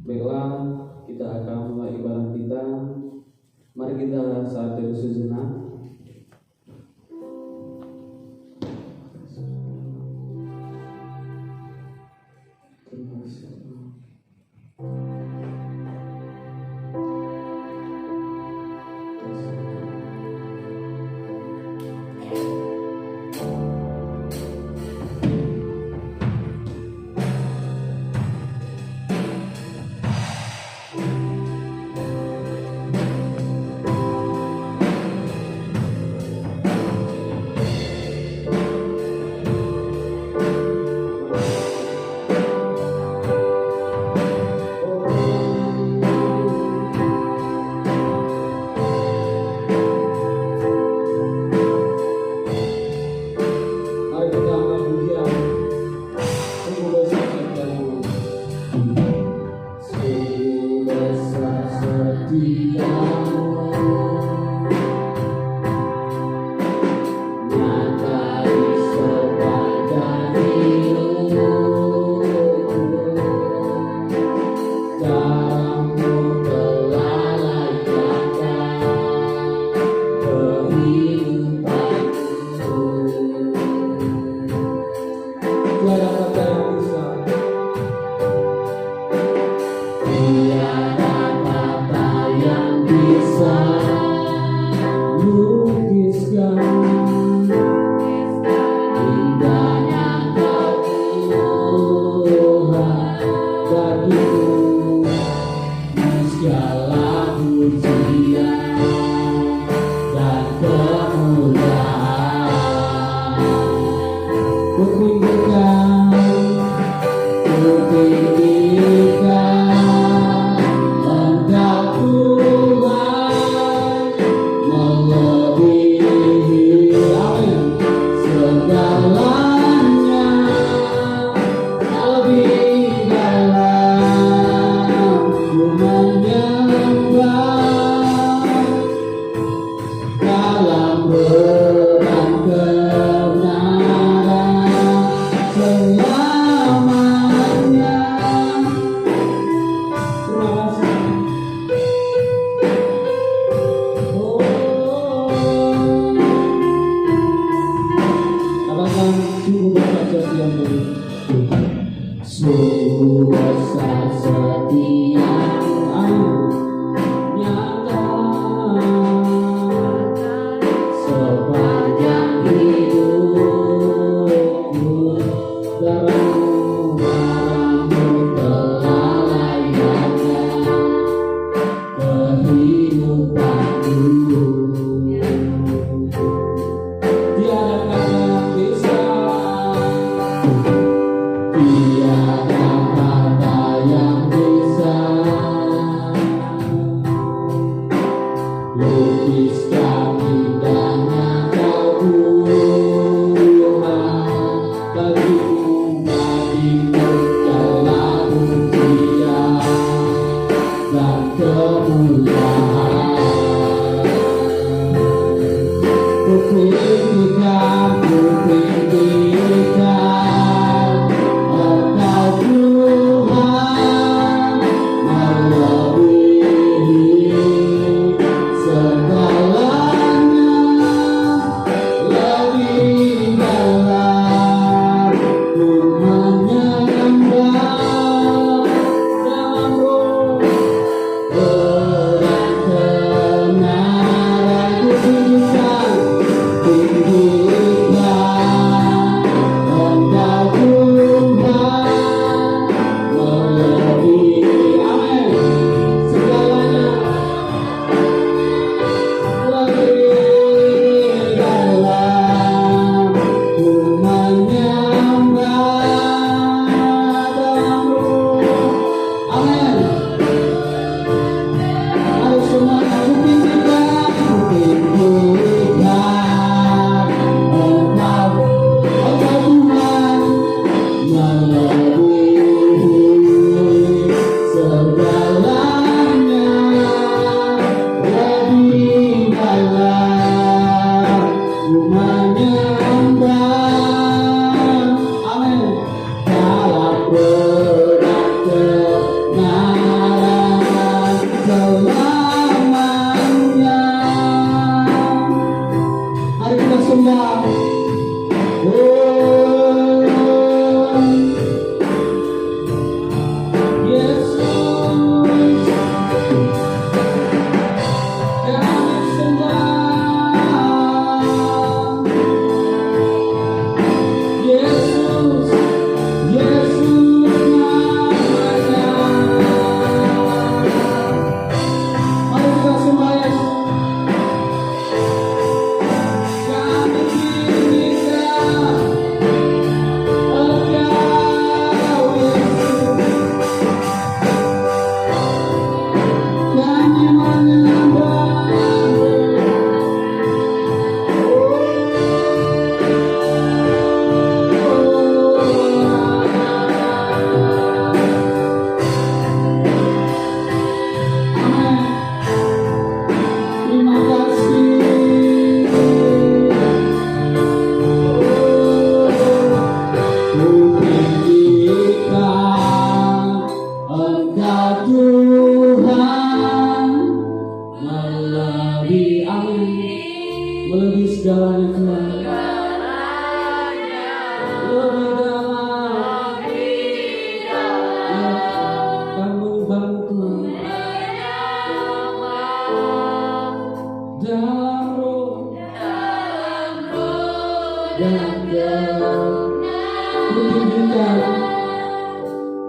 Baiklah, kita akan mulai ibadah kita. Mari kita saat itu sejenak.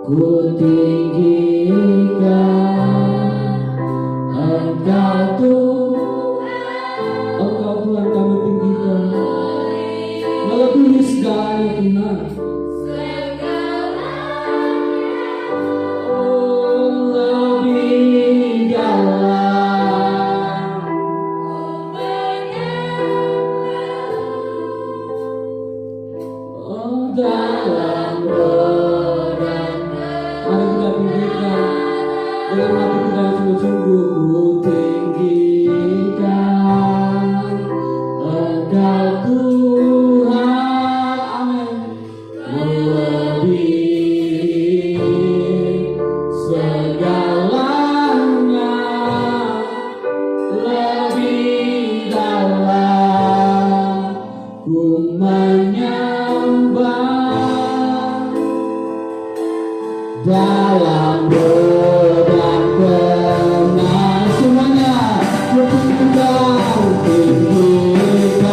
ku tinggikan Engkau Tuhan kami tinggikan melebihi segalanya Tuhan. Lebih dalam dalam rodang. Mari kita tinggikan dengan hati kita yang sungguh-sungguh. Ku tinggikan Engkau Tuhan, amin, melebihi segalanya, lebih dalam ku menyembah dalam rodang kemenangan. Semuanya ku tinggikan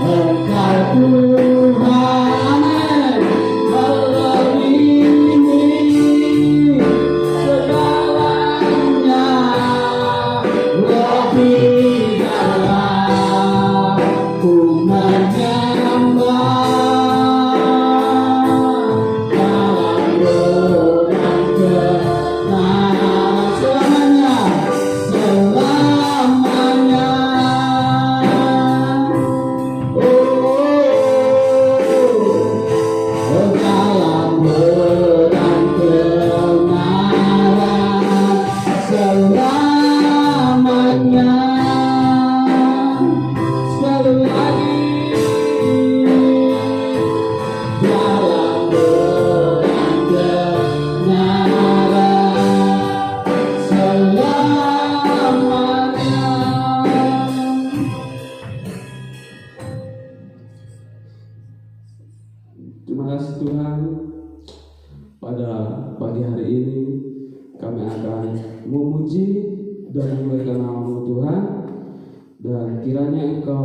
Engkau Tuhan, amin, melebihi segalanya, lebih dalam ku menyembah dalam rodang kemenangan selamanya, selamanya. Dalam rodang kemenangan selamanya. Sekali lagi, dalam rodang kemenangan selamanya. Terima kasih Tuhan. Pada pagi hari ini kami akan memuji dan memuliakan nama-Mu Tuhan, dan kiranya Engkau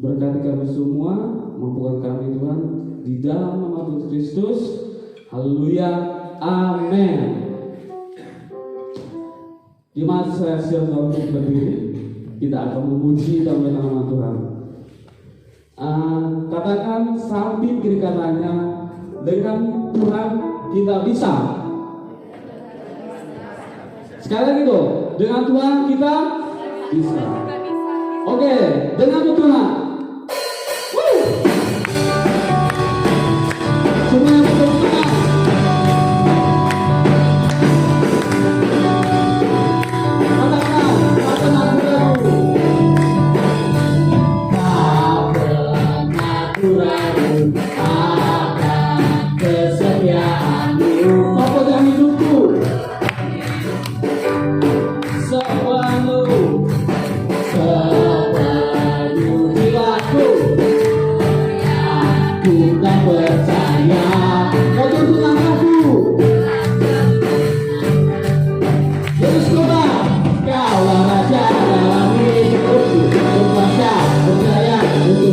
berkati kami semua, mampukan kami Tuhan di dalam nama Tuhan Kristus. Haleluya, amin. Di masa saya siap untuk berdiri, kita akan memuji dan memuliakan nama Tuhan. Katakan samping kiri kanannya, dengan Tuhan kita bisa. Sekali lagi tuh, dengan Tuhan kita bisa. Oke, dengan Tuhan. Semuanya betul Tuhan.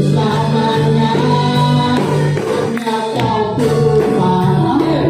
Selamanya hanya Kau Tuhan, amin.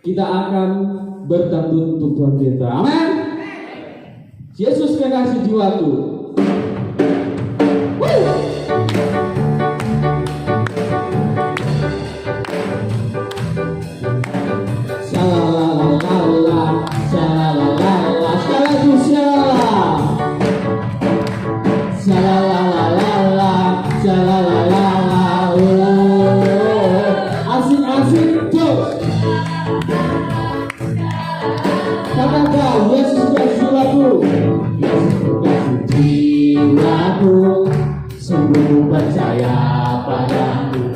kita akan bertanduk untuk Tuhan kita. Amin. Yesus kekasih jiwaku. Sungguh percaya padamu,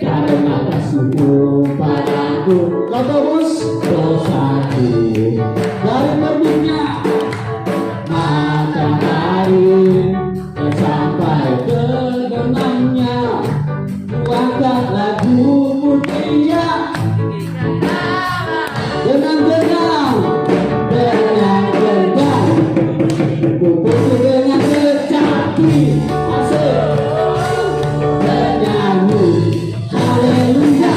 karena kasih-Mu padaku, Kau tebus dosaku dari terbitnya matahari dan sampai terbenamnya. Kuangkat lagu mulia dengan kupuji dengan kecapi. Bernyanyi haleluya.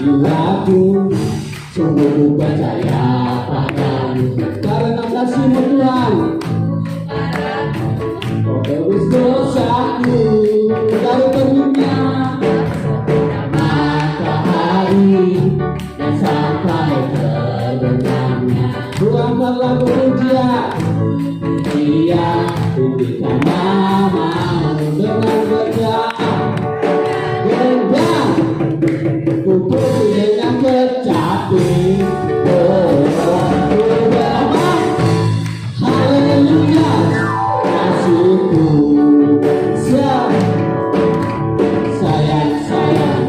Jiwaku sungguh percaya padamu, Karena kasih-Mu Tuhan, Kau tebus dosaku dari terbitnya matahari dan sampai terbenamnya. kuangkat lagu pujian Dia tinggikan namamu dengan berdoa. gendang, kupuji dengan kecapi. Haleluya, kasih-Ku sayang,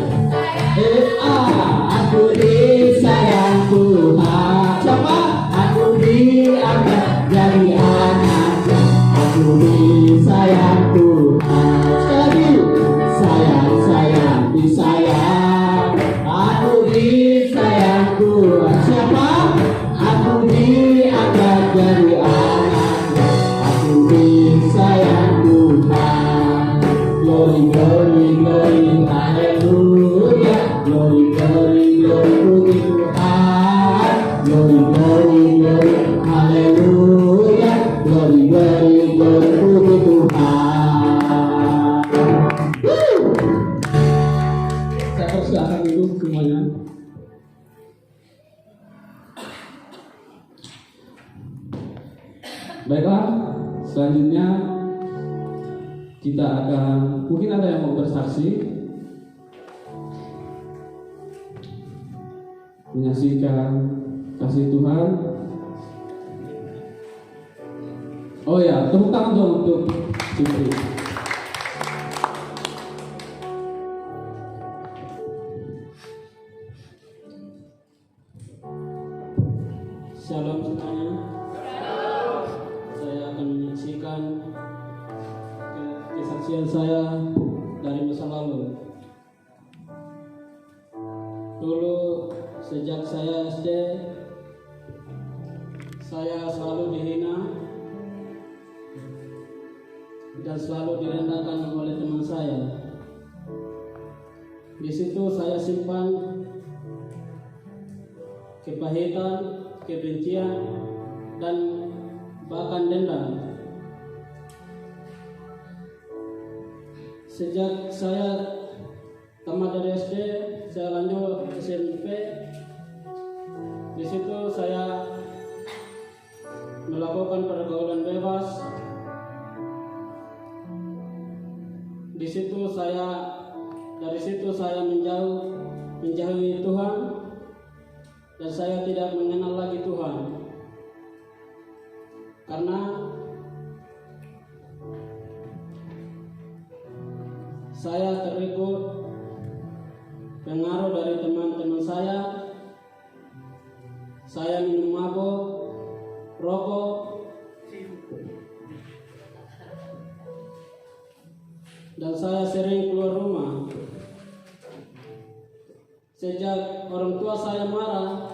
aku disayang Tuhan. Siapa? Aku diangkat jadi anaknya. Aku disayang Tuhan. Sekali Sayang, disayang. Aku disayang Tuhan. Siapa? Aku diangkat jadi anaknya. Aku disayang Tuhan. Glory, glory, glory, haleluya. Glory, glory, glory, puji Tuhan. Glory, glory, glory, haleluya. Glory, glory, glory, puji Tuhan. Saya persilakan dulu semuanya. Baiklah, selanjutnya kita akan, mungkin ada yang mau bersaksi, menyaksikan kasih Tuhan. Oh ya, tepuk tangan dong untuk Cipri. Shalom semuanya. Saya akan menyaksikan kesaksian saya dari masa lalu. Dulu sejak saya SD, saya selalu dihina dan selalu direndahkan oleh teman saya. Di situ saya simpan kepahitan, kebencian, dan bahkan dendam. Sejak saya tamat dari SD, saya lanjut SMP. Di situ saya melakukan pergaulan bebas. Dari situ saya menjauhi Tuhan, dan saya tidak mengenal lagi Tuhan. Karena saya terikut pengaruh dari teman-teman saya. Saya minum mabuk, rokok, dan saya sering keluar rumah. Sejak orang tua saya marah,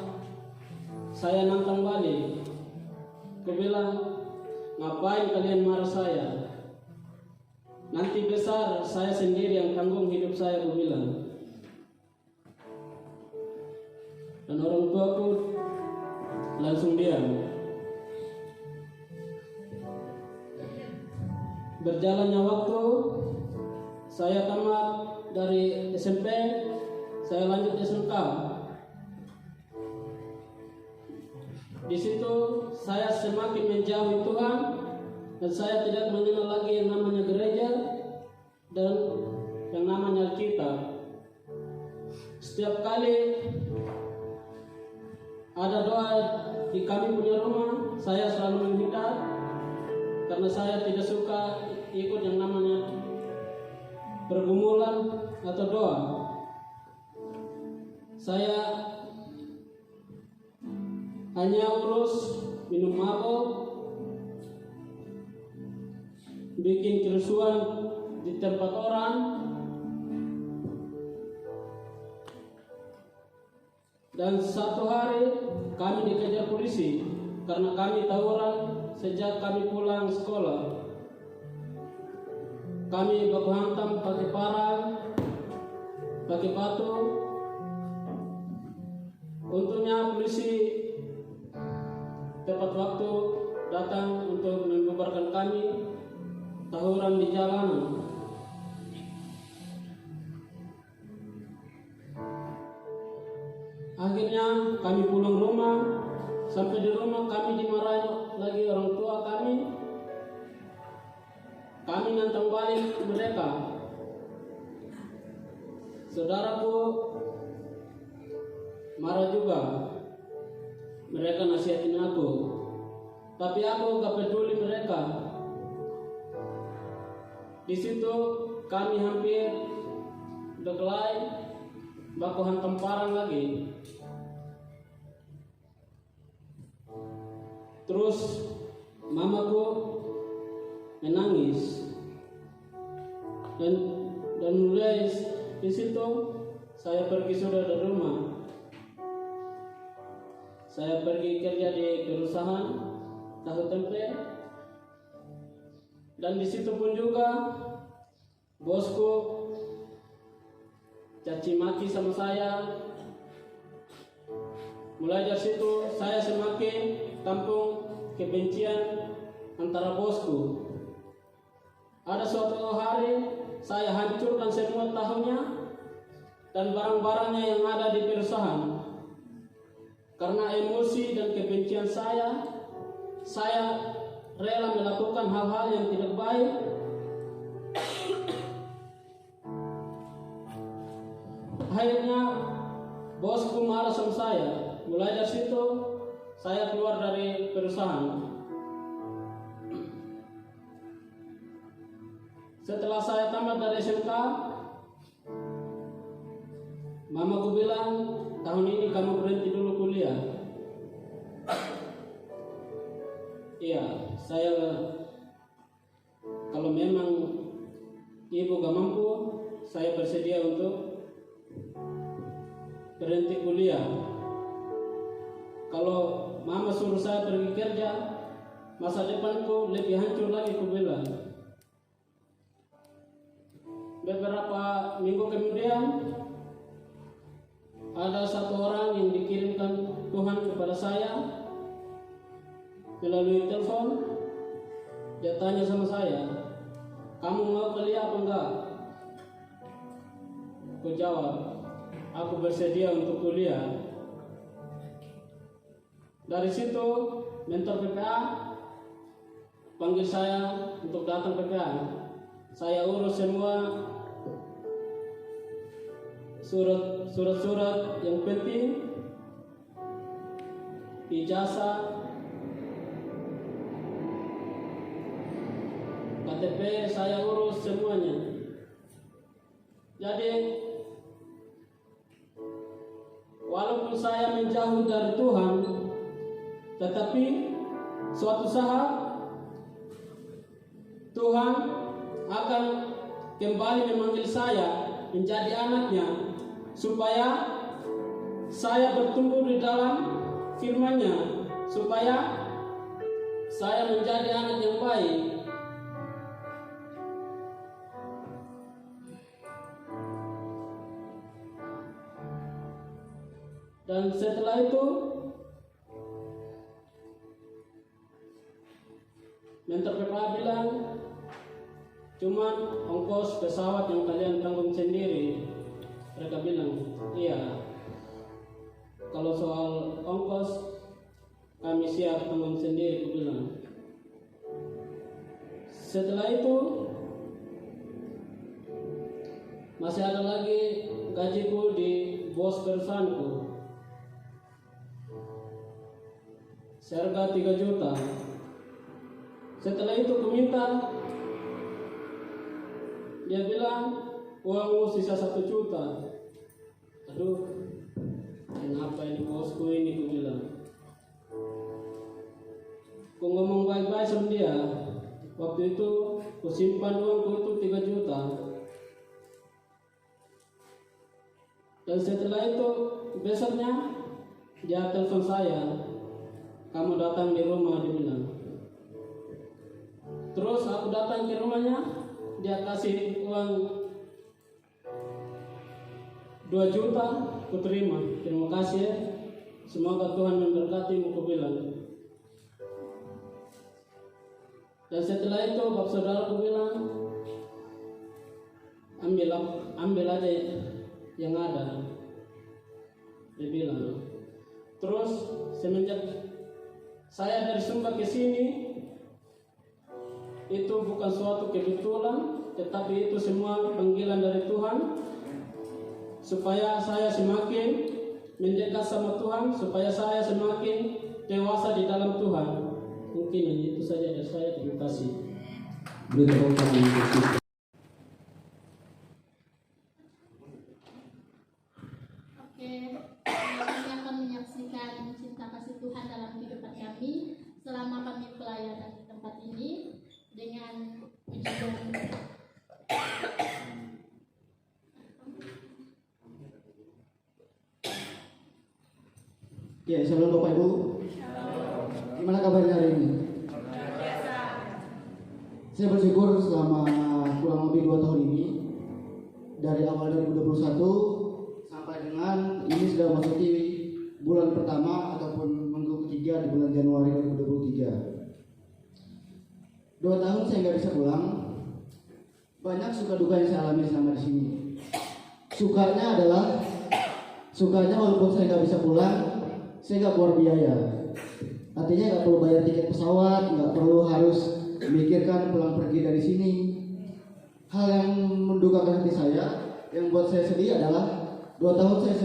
saya nantang balik. Aku bilang, ngapain kalian marah saya? nanti besar saya sendiri yang tanggung hidup saya, aku bilang. Dan orang tuaku langsung diam. Berjalannya waktu, saya tamat dari SMP, saya lanjut SMK. Di situ saya semakin menjauhi Tuhan dan saya tidak mengenal lagi yang namanya gereja dan yang namanya Alkitab. Setiap kali ada doa di kami punya rumah, saya selalu menghindar karena saya tidak suka ikut yang namanya pergumulan atau doa. Saya hanya urus minum mabuk, bikin kerusuhan di tempat orang, dan satu hari kami dikejar polisi karena kami tawuran sejak kami pulang sekolah. Kami baku hantam pakai parang, pakai batu. Untungnya polisi tepat waktu datang untuk membubarkan kami tawuran di jalanan. Akhirnya kami pulang rumah. Sampai di rumah kami dimarahi lagi orang tua kami. Kami nantang balik mereka. Saudaraku marah juga. Mereka nasihatin aku, tapi aku gak peduli mereka. Di situ kami hampir berkelahi, baku hantam parang lagi. Terus mamaku menangis dan mulai di situ saya pergi sudah dari rumah. Saya pergi kerja di perusahaan tahu tempe, dan di situ pun juga bosku caci maki sama saya. Mulai dari situ saya semakin tampung kebencian antara bosku. Ada suatu hari saya hancurkan semua tahunya dan barang-barangnya yang ada di perusahaan. Karena emosi dan kebencian saya rela melakukan hal-hal yang tidak baik. Akhirnya bosku marah sama saya. Mulai dari situ saya keluar dari perusahaan. Setelah saya tamat dari SMK, mamaku bilang, tahun ini kamu berhenti dulu kuliah. Iya, saya kalau memang ibu gak mampu, saya bersedia untuk berhenti kuliah. Kalau mama suruh saya pergi kerja, masa depanku lebih hancur lagi, ku bilang. Beberapa minggu kemudian ada satu orang yang dikirimkan Tuhan kepada saya melalui telepon. Dia tanya sama saya, kamu mau kuliah apa enggak? Aku jawab, aku bersedia untuk kuliah. Dari situ mentor PPA panggil saya untuk datang PPA. Saya urus semua surat-surat yang penting, ijazah, KTP, saya urus semuanya. Jadi walaupun saya menjauh dari Tuhan, tetapi suatu saat Tuhan akan kembali memanggil saya menjadi anaknya, supaya saya bertumbuh di dalam firman-Nya, supaya saya menjadi anak yang baik. Dan setelah itu mentor PPA bilang, cuman ongkos pesawat yang kalian tanggung sendiri. Mereka bilang, iya, kalau soal ongkos kami siap tanggung sendiri, aku bilang. Setelah itu masih ada lagi gajiku di bos perusahaanku, seharga 3 juta. Setelah itu aku minta, dia bilang uangmu sisa 1 juta. Aduh, kenapa ini bosku ini, aku bilang. Aku ngomong baik-baik sama dia. Waktu itu aku simpan uangku itu 3 juta. Dan setelah itu besoknya dia telepon saya, kamu datang di rumah, dia bilang. Terus aku datang ke rumahnya, dia kasih uang 2 juta, aku terima. Terima kasih ya. Semoga Tuhan memberkatimu, aku bilang. Dan setelah itu bapak saudara aku bilang, ambil aja yang ada, dia bilang. Terus semenjak saya dari Sumba ke sini, itu bukan suatu kebetulan, tetapi itu semua panggilan dari Tuhan, supaya saya semakin mendekat sama Tuhan, supaya saya semakin dewasa di dalam Tuhan. Mungkin itu saja dari saya. Terima kasih. Beri tepuk tangan untuk Yesus. Oke, kami akan menyaksikan cinta kasih Tuhan dalam kehidupan kami selama kami pelayanan di tempat ini dengan pujian. Ya, shalom Bapak Ibu. Gimana kabarnya hari ini? Saya bersyukur selama kurang lebih 2 tahun ini, dari awal 2021 sampai dengan ini sudah memasuki bulan pertama ataupun minggu ketiga di bulan Januari 2023. 2 tahun saya nggak bisa pulang. Banyak suka duka yang saya alami selama di sini. Sukanya walaupun saya nggak bisa pulang, saya nggak keluar biaya. Artinya nggak perlu bayar tiket pesawat, nggak perlu harus memikirkan pulang pergi dari sini. Hal yang mendukakan hati saya, yang buat saya sedih adalah 2 tahun saya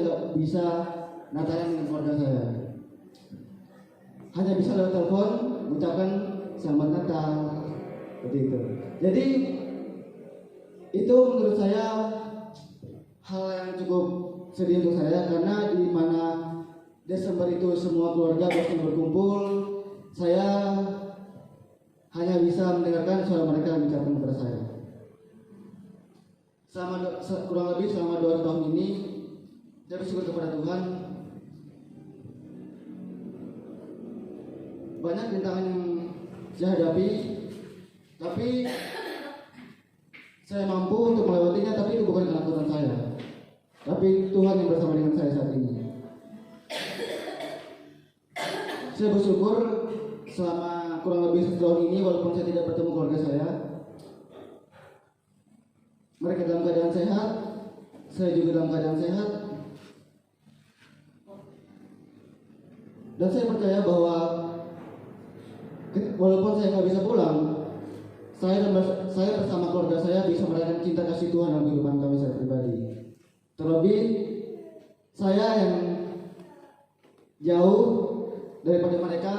nggak bisa Natalan dengan keluarga saya. Hanya bisa lewat telepon mengucapkan selamat Natal, seperti itu. Jadi itu menurut saya hal yang cukup sedih untuk saya, karena di mana Desember itu semua keluarga pasti berkumpul, saya hanya bisa mendengarkan suara mereka mengucapkan kepada saya. Kurang lebih selama 2 tahun ini, saya bersyukur kepada Tuhan. Banyak rintangan yang saya hadapi, tapi saya mampu untuk melewatinya. Tapi itu bukan karena kekuatan saya, tapi Tuhan yang bersama dengan saya saat ini. Saya bersyukur selama kurang lebih 1 tahun ini, walaupun saya tidak bertemu keluarga saya, mereka dalam keadaan sehat, saya juga dalam keadaan sehat. Dan saya percaya bahwa walaupun saya nggak bisa pulang, saya bersama keluarga saya bisa merayakan cinta kasih Tuhan dalam kehidupan kami saya pribadi. Terlebih saya yang jauh daripada mereka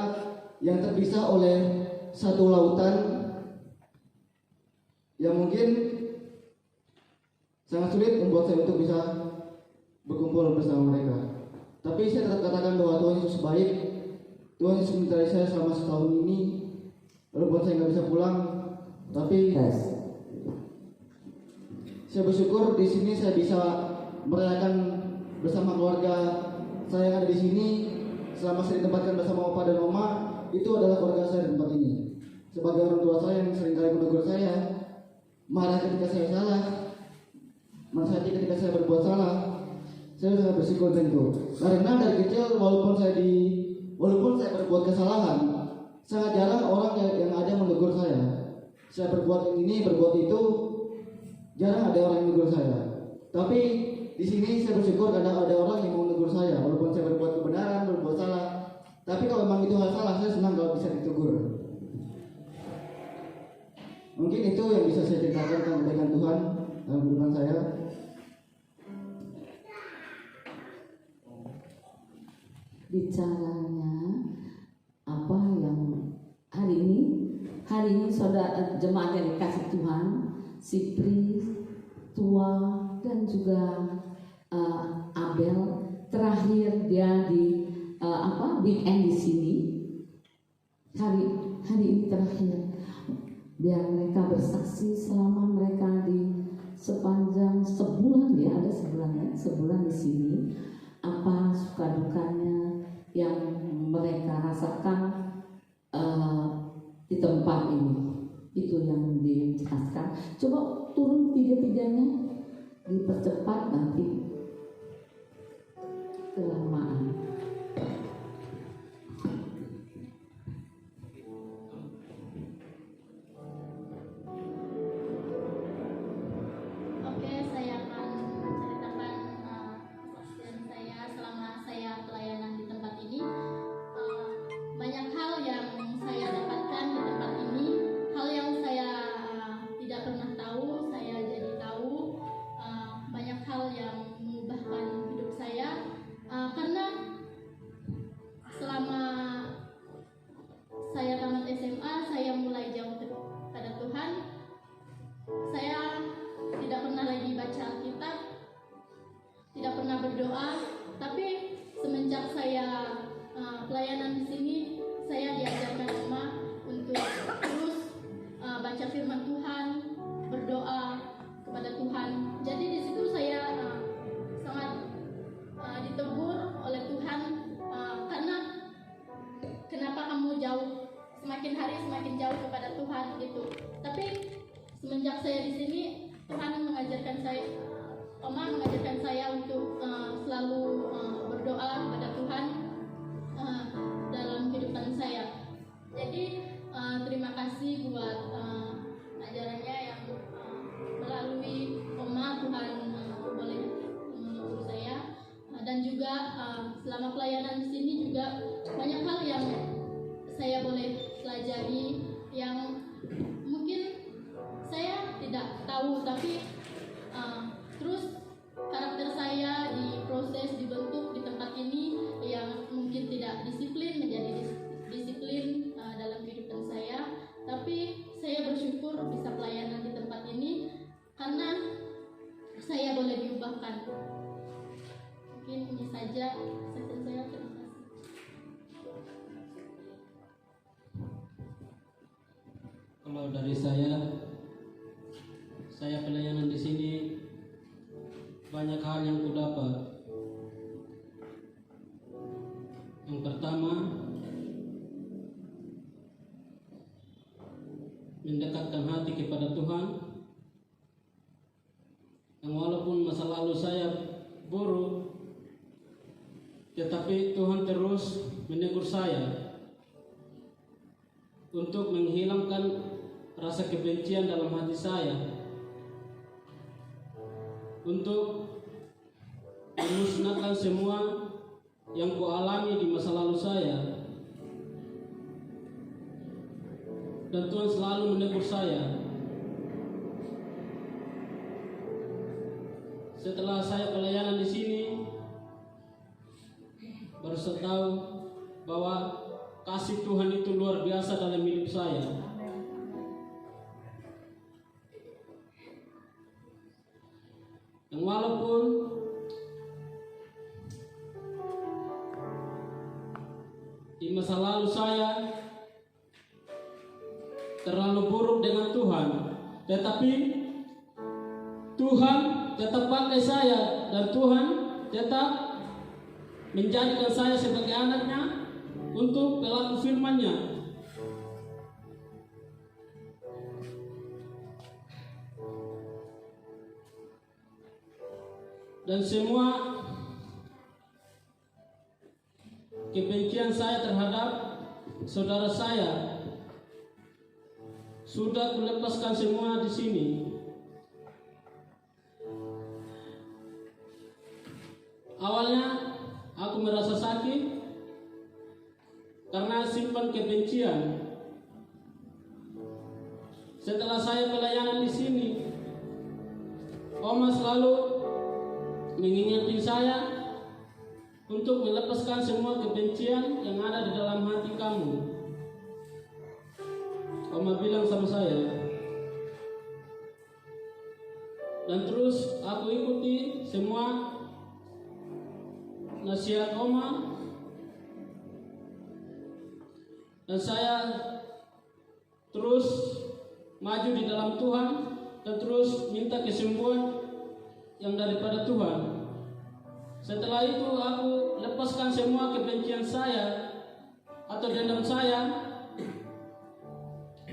yang terpisah oleh satu lautan yang mungkin sangat sulit membuat saya untuk bisa berkumpul bersama mereka. Tapi saya tetap katakan bahwa Tuhan Yesus baik. Tuhan Yesus mencintai saya selama 1 tahun ini, walaupun saya nggak bisa pulang. Tapi saya bersyukur di sini saya bisa merayakan bersama keluarga saya yang ada di sini. Selama saya ditempatkan bersama Opa dan Oma, itu adalah keluarga saya di tempat ini. Sebagai orang tua saya yang seringkali menegur saya, marah ketika saya salah, menasihati ketika saya berbuat salah, Saya sangat bersyukur tentang itu. Karena dari kecil walaupun saya berbuat kesalahan, sangat jarang orang yang ada menegur saya. Saya berbuat ini, berbuat itu, jarang ada orang yang menegur saya. Tapi di sini saya bersyukur karena ada orang yang mau menegur saya, walaupun saya berbuat kebenaran, berbuat salah. Tapi kalau memang itu hal salah, saya senang kalau bisa ditegur. Mungkin itu yang bisa saya ceritakan tentang kebaikan Tuhan dalam kehidupan saya. Bicaranya apa yang hari ini saudara jemaat yang dikasih Tuhan, Sipri, Tua dan juga Abel terakhir dia di weekend di sini. Hari ini terakhir, biar mereka bersaksi selama mereka di sepanjang sebulan, ya ada sebulan di sini, apa suka dukanya yang mereka rasakan di tempat ini. Itu yang dijelaskan. Coba turun tiga-tiganya, dipercepat nanti kelamaan. Oke, saya akan menceritakan kesaksian saya selama saya pelayanan di tempat ini. Banyak hal yang saya dapatkan di tempat ini, hal yang saya tidak pernah tahu, saya jadi tahu. Banyak hal yang mengubahkan hidup saya, karena selama saya tamat SMA, saya mulai jauh pada Tuhan. Saya tidak pernah lagi baca Alkitab, tidak pernah berdoa, tapi semenjak saya pelayanan di sini, saya diajarkan Oma untuk terus baca firman Tuhan, berdoa kepada Tuhan. Jadi di situ saya sangat ditegur oleh Tuhan, karena kenapa kamu semakin hari semakin jauh kepada Tuhan gitu. Tapi semenjak saya di sini, Tuhan mengajarkan saya, Oma mengajarkan saya untuk selalu berdoa kepada Tuhan dalam kehidupan saya. Jadi terima kasih buat ajarannya yang melalui Oma Tuhan boleh menegur saya, dan juga selama pelayanan di sini juga banyak hal yang saya boleh pelajari yang mungkin saya tidak tahu, tapi terus karakter saya diproses, dibentuk di tempat ini yang mungkin tidak disiplin menjadi disiplin dalam kehidupan saya. Tapi saya bersyukur bisa pelayanan di tempat ini karena saya boleh diubahkan. Mungkin ini saja kesaksian saya. Terima kasih. Kalau dari saya pelayanan di sini banyak hal yang kudapat. Yang pertama, mendekatkan hati kepada Tuhan. Yang walaupun masa lalu saya buruk, tetapi Tuhan terus menegur saya untuk menghilangkan rasa kebencian dalam hati saya, untuk memusnahkan semua yang kualami di masa lalu saya. Dan Tuhan selalu menegur saya. Setelah saya pelayanan di sini, baru saya tahu bahwa kasih Tuhan itu luar biasa dalam hidup saya. Yang walaupun di masa lalu saya terlalu buruk dengan Tuhan, tetapi Tuhan tetap pakai saya dan Tuhan tetap menjadikan saya sebagai anaknya untuk pelaku firman-Nya. Dan semua saya terhadap saudara saya sudah kulepaskan semua di sini. Awalnya aku merasa sakit karena simpan kebencian. Setelah saya pelayanan di sini, Oma selalu mengingatkan saya untuk melepaskan semua kebencian yang ada di dalam hati kamu. Oma bilang sama saya, dan terus aku ikuti semua nasihat Oma, dan saya terus maju di dalam Tuhan dan terus minta kesembuhan yang daripada Tuhan. Setelah itu aku lepaskan semua kebencian saya atau dendam saya.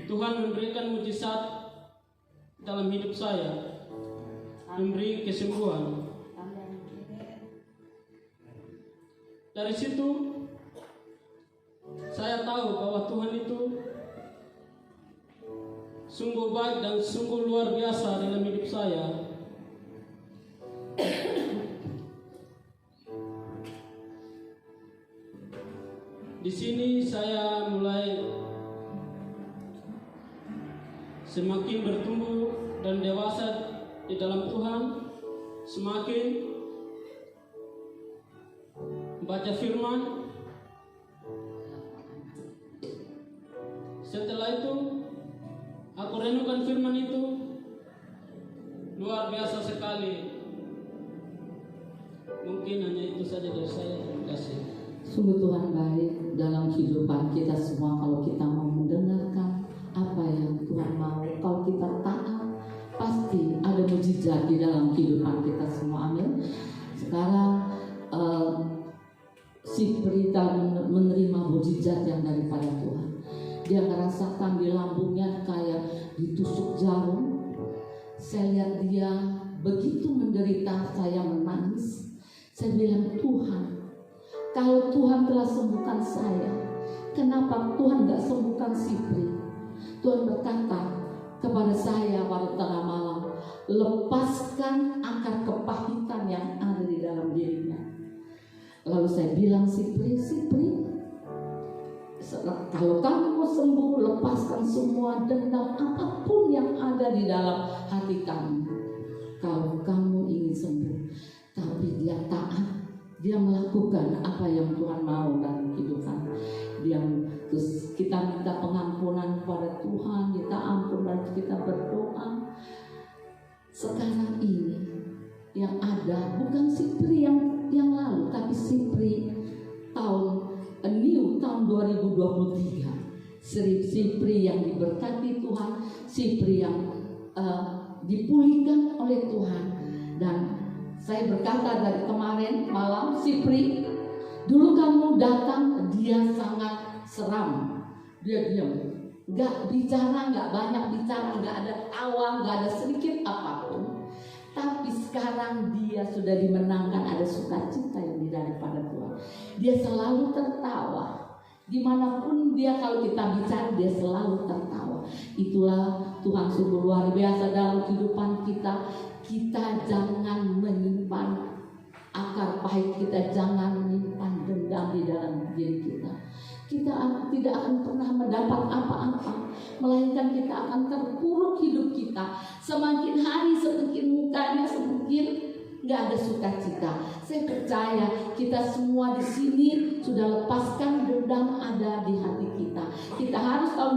Tuhan memberikan mujizat dalam hidup saya, memberi kesembuhan. Dari situ saya tahu bahwa Tuhan itu sungguh baik dan sungguh luar biasa dalam hidup saya. Di sini saya mulai semakin bertumbuh dan dewasa di dalam Tuhan, semakin baca firman. Setelah itu aku renungkan firman itu, luar biasa sekali. Mungkin hanya itu saja dari saya. Terima kasih. Sungguh Tuhan baik dalam kehidupan kita semua kalau kita mau mendengarkan apa yang Tuhan mau. Kalau kita taat, pasti ada mujizat di dalam kehidupan kita semua. Amin. Sekarang si Prita menerima mujizat yang daripada Tuhan. Dia merasakan di lambungnya kayak ditusuk jarum. Saya lihat dia begitu menderita, saya menangis. Saya bilang, Tuhan, kalau Tuhan telah sembuhkan saya, kenapa Tuhan gak sembuhkan si Pri? Tuhan berkata kepada saya pada tengah malam, lepaskan akar kepahitan yang ada di dalam dirinya. Lalu saya bilang, si Pri, kalau kamu mau sembuh, lepaskan semua dendam apapun yang ada di dalam hati kamu. Kalau kamu ingin sembuh, tapi dia taat, dia melakukan apa yang Tuhan mau dalam kehidupan dia. Terus kita minta pengampunan kepada Tuhan, kita ampun dan kita berdoa. Sekarang ini yang ada bukan Sipri yang lalu, tapi Sipri tahun 2023. Sipri yang diberkati Tuhan, Sipri yang dipulihkan oleh Tuhan. Dan saya berkata dari kemarin malam, Sipri, dulu kamu datang, dia sangat seram, dia diam, nggak bicara, nggak banyak bicara, nggak ada tawa, nggak ada sedikit apapun. Tapi sekarang dia sudah dimenangkan, ada sukacita yang daripada Tuhan. Dia selalu tertawa. Dimanapun dia, kalau kita bicara, dia selalu tertawa. Itulah Tuhan sungguh luar biasa dalam kehidupan kita. Kita jangan menyimpan akar pahit, kita jangan menyimpan dendam di dalam diri kita. Kita tidak akan pernah mendapat apa-apa, melainkan kita akan terpuruk hidup kita. Semakin hari semakin mukanya semakin nggak ada sukacita. Saya percaya kita semua di sini sudah lepaskan dendam ada di hati kita. Kita harus tahun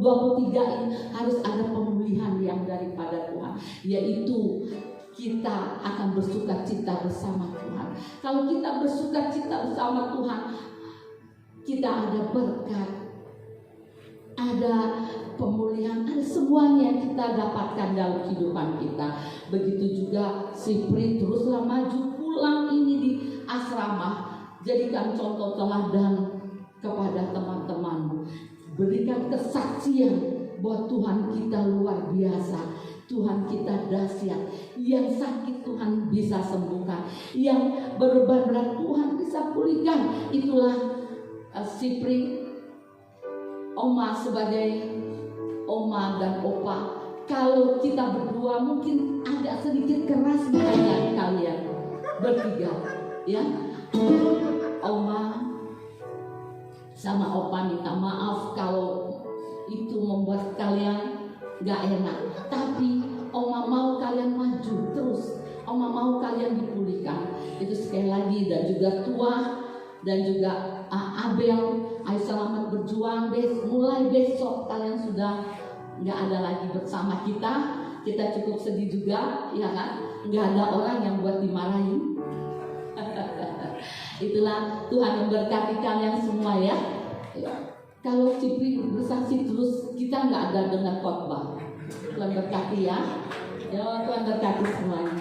2023 ini harus ada pemulihan yang daripada Tuhan, yaitu kita akan bersukacita bersama Tuhan. Kalau kita bersukacita bersama Tuhan, kita ada berkat, ada pemulihan, ada semuanya yang kita dapatkan dalam kehidupan kita. Begitu juga Sipri teruslah maju pulang ini di asrama. Jadikan contoh teladan kepada teman-teman. Berikan kesaksian bahwa Tuhan kita luar biasa, Tuhan kita dahsyat. Yang sakit Tuhan bisa sembuhkan, yang berbeban berat Tuhan bisa pulihkan. Itulah Sipri, Oma sebagai Oma dan Opa, kalau kita berdua mungkin agak sedikit keras dengan kalian bertiga, ya. Oma sama Opa minta maaf kalau itu membuat kalian gak enak. Tapi Oma mau kalian maju terus. Oma mau kalian dipulihkan. Itu sekali lagi, dan juga Tua dan juga Abel, ayo selamat berjuang. Mulai besok kalian sudah nggak ada lagi bersama kita. Kita cukup sedih juga, ya kan? Nggak ada orang yang buat dimarahin. Itulah, Tuhan memberkati kalian semua ya. Kalau Cipri bersaksi terus, kita nggak ada dengar khotbah. Tuhan berkati ya. Ya, Tuhan berkati semuanya.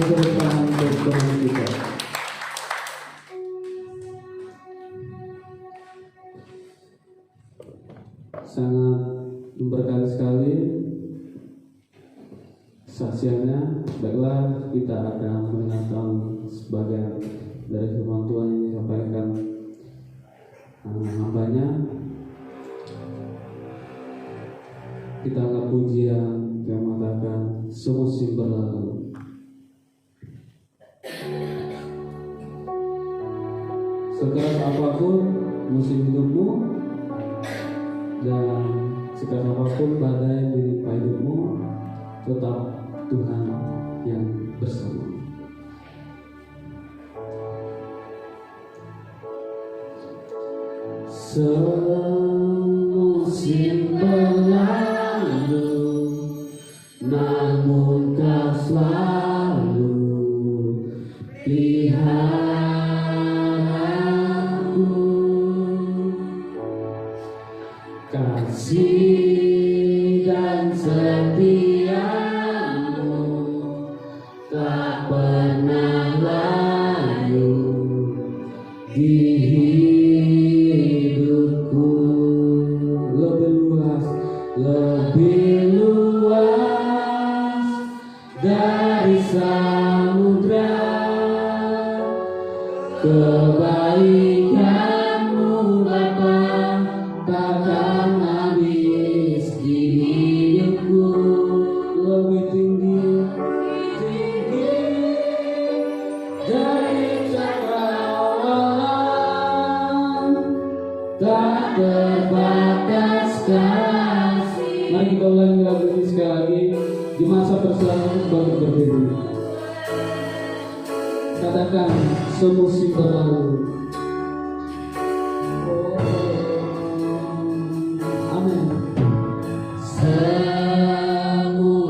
Bertahan bertahan kita. Sangat memberkati sekali kesaksiannya. Baiklah, kita akan mendengarkan sebagian dari firman Tuhan yang disampaikan hambanya. Kita angkat pujian yang mengatakan semusim berlalu. Sekeras apapun musim hidupmu dan sekeras apapun badai menimpa hidupmu, tetap Tuhan yang bersama. Semusim berlalu, namun Kau selalu peliharaku. Kasih dan setiamu tak pernah layu di hidupku. Lebih luas dari samudra, kebaikanmu Bapa takkan habis di hidupku. Lebih tinggi dari cakrawala, tak terbatas kasih. Mari kita ulangi lagu ini sekali lagi. Di masa persilangan bangkit berdiri. Katakan semusim berlalu. Amin. Semusim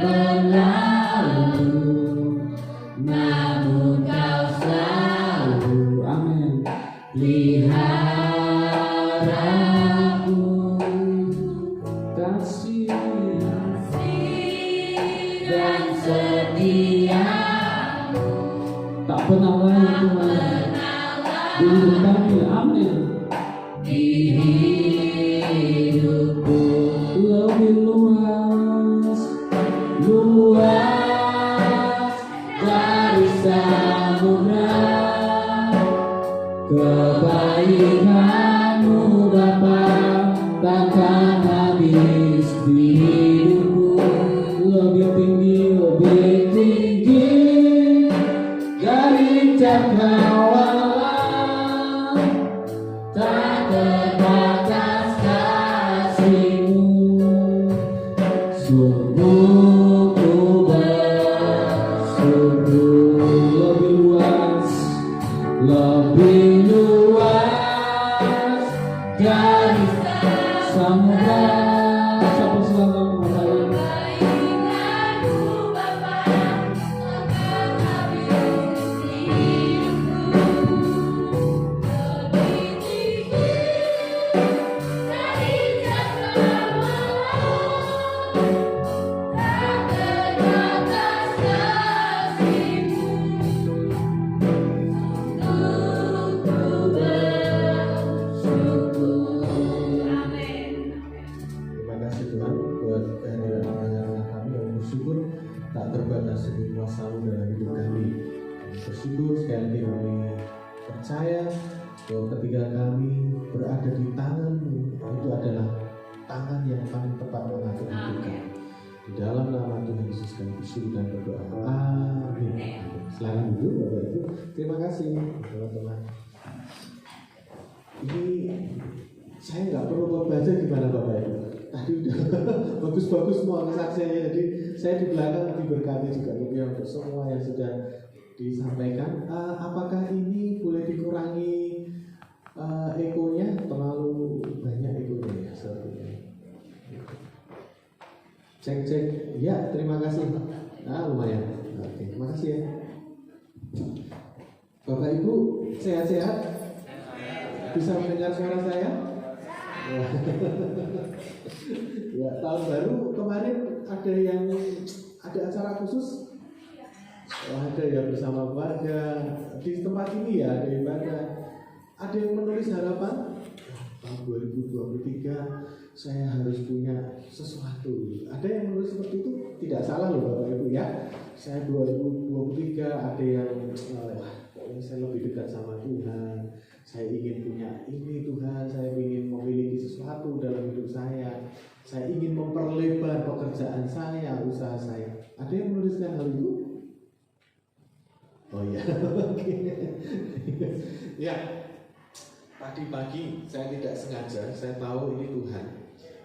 berlalu, namun Kau selalu, amin, peliharaku. Kasih dan setiamu tak pernah layu Tuhan di hidup kami, amin. Di hidupku lebih luas dari samudra, kebaikanmu Bapa takkan habis di hidupku. Lebih tinggi dari cakrawala, tak terbatas kasih-Mu. Sungguh ku bersyukur. Lebih luas dari samudra. Siapa selalu tak terbatas dengan kuasa-Mu dalam hidup kami. Kami bersyukur sekali lagi, kami percaya bahwa ketika kami berada di tangan-Mu, itu adalah tangan yang paling tepat mengatur hidup kami. Di dalam nama Tuhan Yesus kami bersyukur dan berdoa. Amin. Selamat duduk Bapak Ibu. Terima kasih teman-teman. Ini saya nggak perlu membaca gimana Bapak Ibu. Tadi udah bagus-bagus semua kesaksiannya. Jadi saya di belakang diberkati juga untuk semua yang sudah disampaikan. Apakah ini boleh dikurangi ekonya? Terlalu banyak ekonya ya sepertinya. Cek. Ya, terima kasih. Lumayan. Oke, terima kasih ya. Bapak Ibu sehat-sehat? Bisa mendengar suara saya? Ya, tahun baru kemarin ada acara khusus. Ada yang bersama keluarga di tempat ini ya, ada ibadah. Ada yang menulis harapan tahun 2023 saya harus punya sesuatu. Ada yang menulis seperti itu, tidak salah loh Bapak Ibu ya. Saya 2023 ada yang saya lebih dekat sama Tuhan. Saya ingin punya ini Tuhan, saya ingin memiliki sesuatu dalam hidup saya. Saya ingin memperlebar pekerjaan saya, usaha saya. Ada yang menuliskan hal itu? Oh iya, oke. Ya, tadi pagi saya tidak sengaja, saya tahu ini Tuhan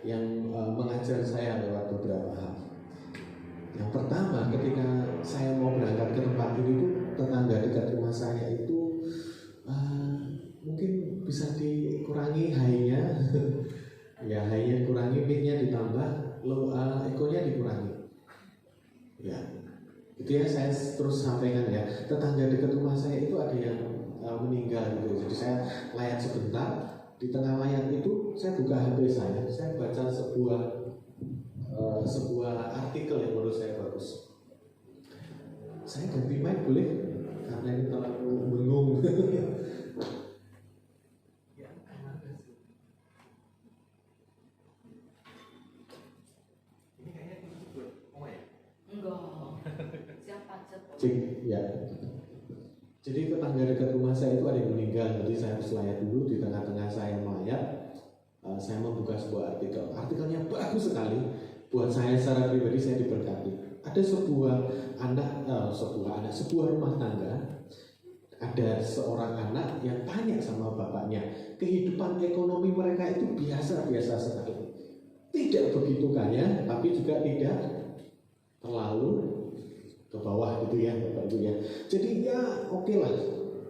yang mengajar saya lewat beberapa hal. Yang pertama, ketika saya mau berangkat ke tempat ini tuh, tetangga dekat rumah saya itu mungkin bisa dikurangi high-nya. Ya, high-nya kurangi, mid-nya ditambah, echo-nya dikurangi. Ya, itu ya saya terus sampaikan ya. Tetangga dekat rumah saya itu ada yang meninggal gitu. Jadi saya layat sebentar, di tengah layat itu saya buka HP saya baca sebuah artikel yang menurut saya bagus. Saya ganti mic boleh? Karena ini terlalu bingung. Cik, ya. Jadi tetangga dekat rumah saya itu ada yang meninggal. Jadi saya harus layat dulu. Di tengah-tengah saya melayat, saya membuka sebuah artikel. Artikelnya bagus sekali. Buat saya secara pribadi saya diberkati. Ada sebuah rumah tangga. Ada seorang anak yang tanya sama bapaknya, kehidupan ekonomi mereka itu biasa-biasa sekali. Tidak begitu kaya, tapi juga tidak terlalu ke bawah gitu ya, Bapak Ibu ya. Jadi ya oke lah,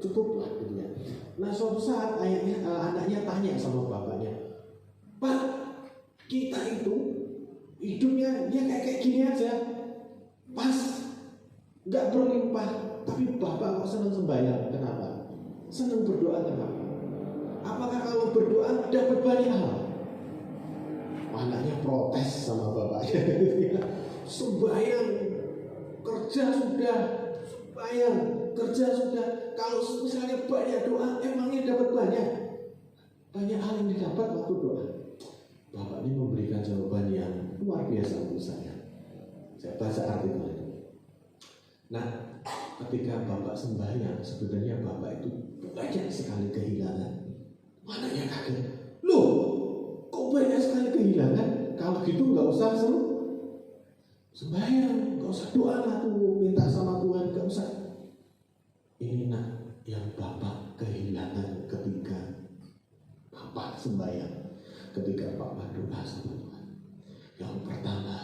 cukup lah gitu ya. Nah suatu saat anaknya tanya sama bapaknya, Pak, kita itu hidupnya ya kayak gini aja, pas, nggak berlimpah, tapi Bapak kok senang sembahyang? Kenapa? Senang berdoa kenapa? Apakah kalau berdoa dapat banyak hal? Anaknya protes sama bapaknya. Sembahyang, kerja sudah, sembahyang, kerja sudah. Kalau misalnya banyak doa, emangnya dapat banyak? Banyak hal yang didapat waktu doa. Bapak ini memberikan jawaban yang luar biasa untuk saya. Saya baca artikel itu. Nah, ketika Bapak sembahyang, sebenarnya Bapak itu banyak sekali kehilangan. Anaknya kaget. Loh, kok banyak sekali kehilangan? Kalau gitu nggak usah sembahyang, nggak usah doa lah tuh, minta sama Tuhan, nggak usah. Ini nak yang Bapak kehilangan ketika Bapak sembahyang, ketika Bapak doa sama Tuhan. Yang pertama,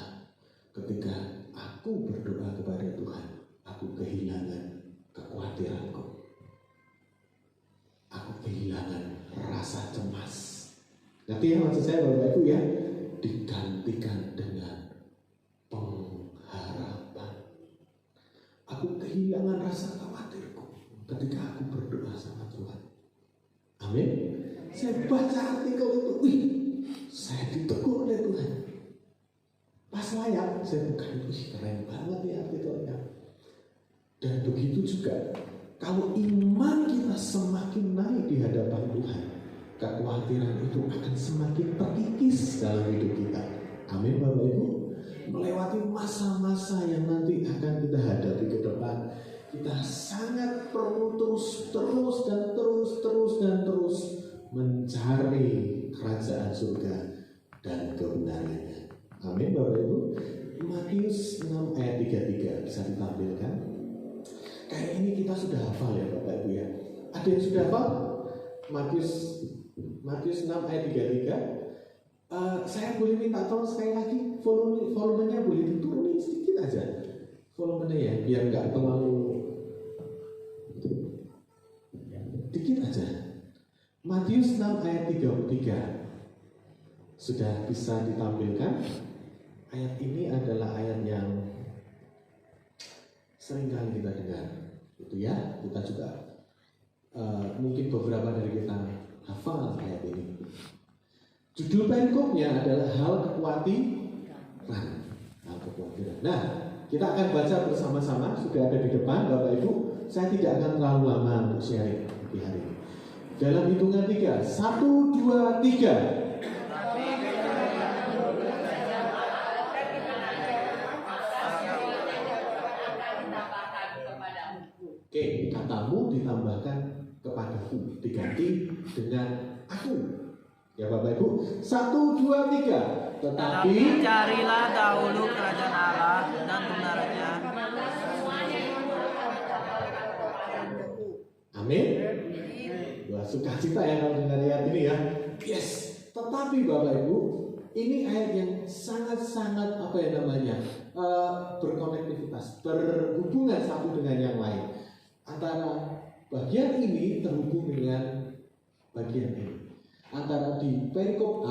ketika aku berdoa kepada Tuhan, aku kehilangan kekhawatiranku. Aku kehilangan rasa cemas. Nanti ya maksud saya Bapak Ibu ya, digantikan dengan pengharapan. Aku kehilangan rasa khawatirku ketika aku berdoa sama Tuhan. Amin. Saya baca artikel itu, saya ditegur oleh Tuhan. Pas layak, saya buka itu, keren banget ya artikelnya. Dan begitu juga, kalau iman kita semakin naik di hadapan Tuhan, kekhawatiran itu akan semakin terkikis dalam hidup kita. Amin Bapak Ibu. Melewati masa-masa yang nanti akan kita hadapi ke depan, kita sangat perlu terus mencari kerajaan surga dan kebenarannya. Amin Bapak Ibu. Matius 6 ayat 33 bisa ditampilkan. Kayak ini kita sudah hafal ya Bapak Ibu ya. Ada yang sudah hafal? Matius 6 ayat 33. Saya boleh minta tolong sekali lagi, volumenya boleh diturunin sedikit aja, volumenya ya, biar nggak terlalu dikit aja. Matius 6 ayat 33 sudah bisa ditampilkan. Ayat ini adalah ayat yang sering kali kita dengar, gitu ya. Kita juga mungkin beberapa dari kita hafal ayat ini. Judul perikopnya adalah hal kekhawatiran. Nah, kita akan baca bersama-sama, sudah ada di depan Bapak Ibu. Saya tidak akan terlalu lama untuk sharing di hari ini. Dalam hitungan 3, 1, 2, 3. Oke, katamu ditambahkan kepadaku, diganti dengan aku. Ya Bapak Ibu, 1, 2, 3. Tetapi carilah dahulu kerajaan Allah dan kebenarannya. Amin. Wah, sukacita ya kalau dengar ayat ini ya. Yes. Tetapi Bapak Ibu, ini ayat yang sangat-sangat berkonektivitas, berhubungan satu dengan yang lain. Antara bagian ini terhubung dengan bagian ini. Antara di perikop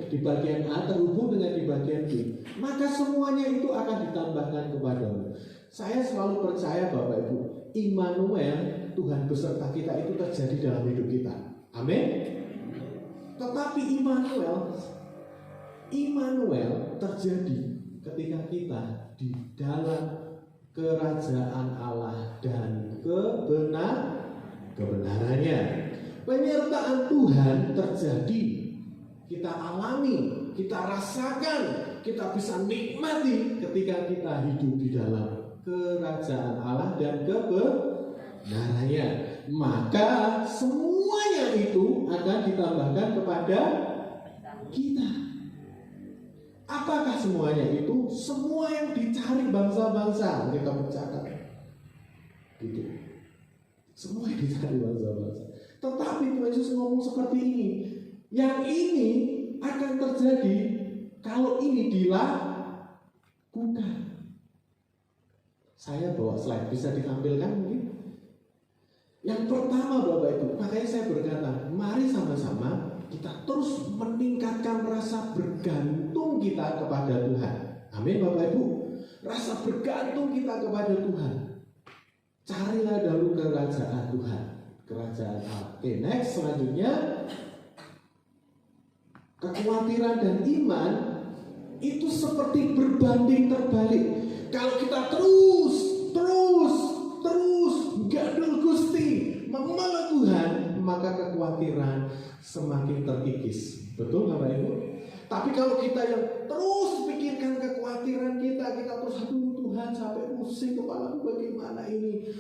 di bagian A terhubung dengan di bagian B, maka semuanya itu akan ditambahkan kepadamu. Saya selalu percaya Bapak Ibu, Immanuel, Tuhan beserta kita itu terjadi dalam hidup kita. Amin. Tetapi Immanuel terjadi ketika kita di dalam kerajaan Allah dan kebenarannya. Penyertaan Tuhan terjadi, kita alami, kita rasakan, kita bisa nikmati ketika kita hidup di dalam kerajaan Allah dan kebenarannya. Maka semuanya itu akan ditambahkan kepada kita. Apakah semuanya itu? Semua yang dicari bangsa-bangsa, kita mencatat gitu. Semua yang dicari bangsa-bangsa. Tetapi Tuhan Yesus ngomong seperti ini, yang ini akan terjadi kalau ini dilakukan. Saya bawa slide, bisa ditampilkan mungkin? Yang pertama Bapak Ibu, makanya saya berkata, mari sama-sama kita terus meningkatkan rasa bergantung kita kepada Tuhan. Amin Bapak Ibu. Rasa bergantung kita kepada Tuhan. Carilah dahulu kerajaan Tuhan, kerajaan Allah. Oke, next, selanjutnya kekhawatiran dan iman itu seperti berbanding terbalik. Kalau kita terus gandul Gusti, memeluk Tuhan, maka kekhawatiran semakin terkikis. Betul Bapak Ibu? Tapi kalau kita yang terus pikirkan kekhawatiran kita terus aduh Tuhan sampai pusing kepalaku bagaimana ini.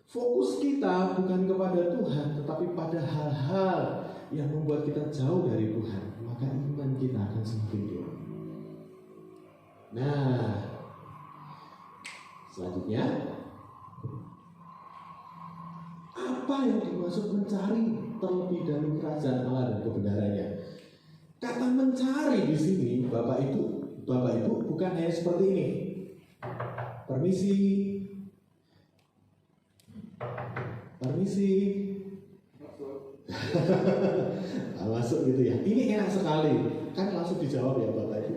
Fokus kita bukan kepada Tuhan, tetapi pada hal-hal yang membuat kita jauh dari Tuhan, maka iman kita akan semakin turun. Nah, selanjutnya, apa yang dimaksud mencari terlebih dahulu kerajaan Allah dan kebenarannya? Kata mencari di sini, Bapak Ibu bukan hanya seperti ini. Permisi. Masuk gitu ya. Ini enak sekali. Kan langsung dijawab ya Bapak Ibu.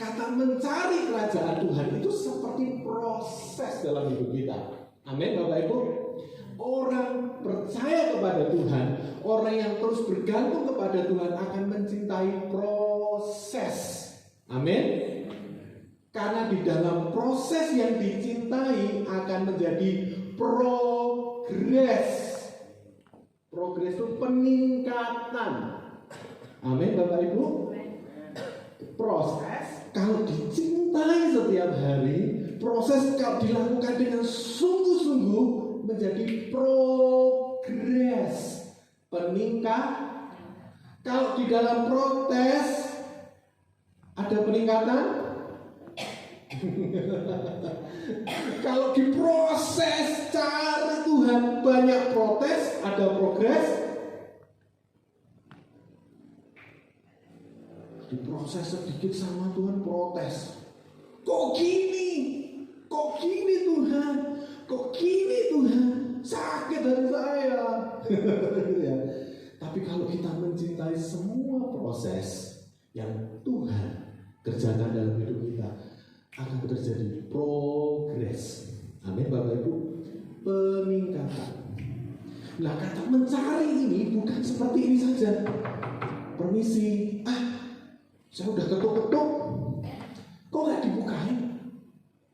Kata mencari kerajaan Tuhan itu seperti proses dalam hidup kita. Amin Bapak Ibu. Orang percaya kepada Tuhan, orang yang terus bergantung kepada Tuhan akan mencintai proses. Amin. Karena di dalam proses yang dicintai akan menjadi progres. Progres itu peningkatan. Amin Bapak Ibu. Proses kalau dicintai setiap hari, proses kalau dilakukan dengan sungguh-sungguh menjadi progres, peningkat. Kalau di dalam protes ada peningkatan. Kalau diproses cari Tuhan banyak protes, ada progres. Diproses sedikit sama Tuhan protes. Kok gini Tuhan? Kok gini Tuhan? Sakit dari saya. Gitu ya. Tapi kalau kita mencintai semua proses yang Tuhan kerjakan dalam hidup kita, akan terjadi progres. Amin Bapak Ibu. Peningkatan. Nah kata mencari ini bukan seperti ini saja. Permisi, saya udah ketuk-ketuk, kok gak dibukain?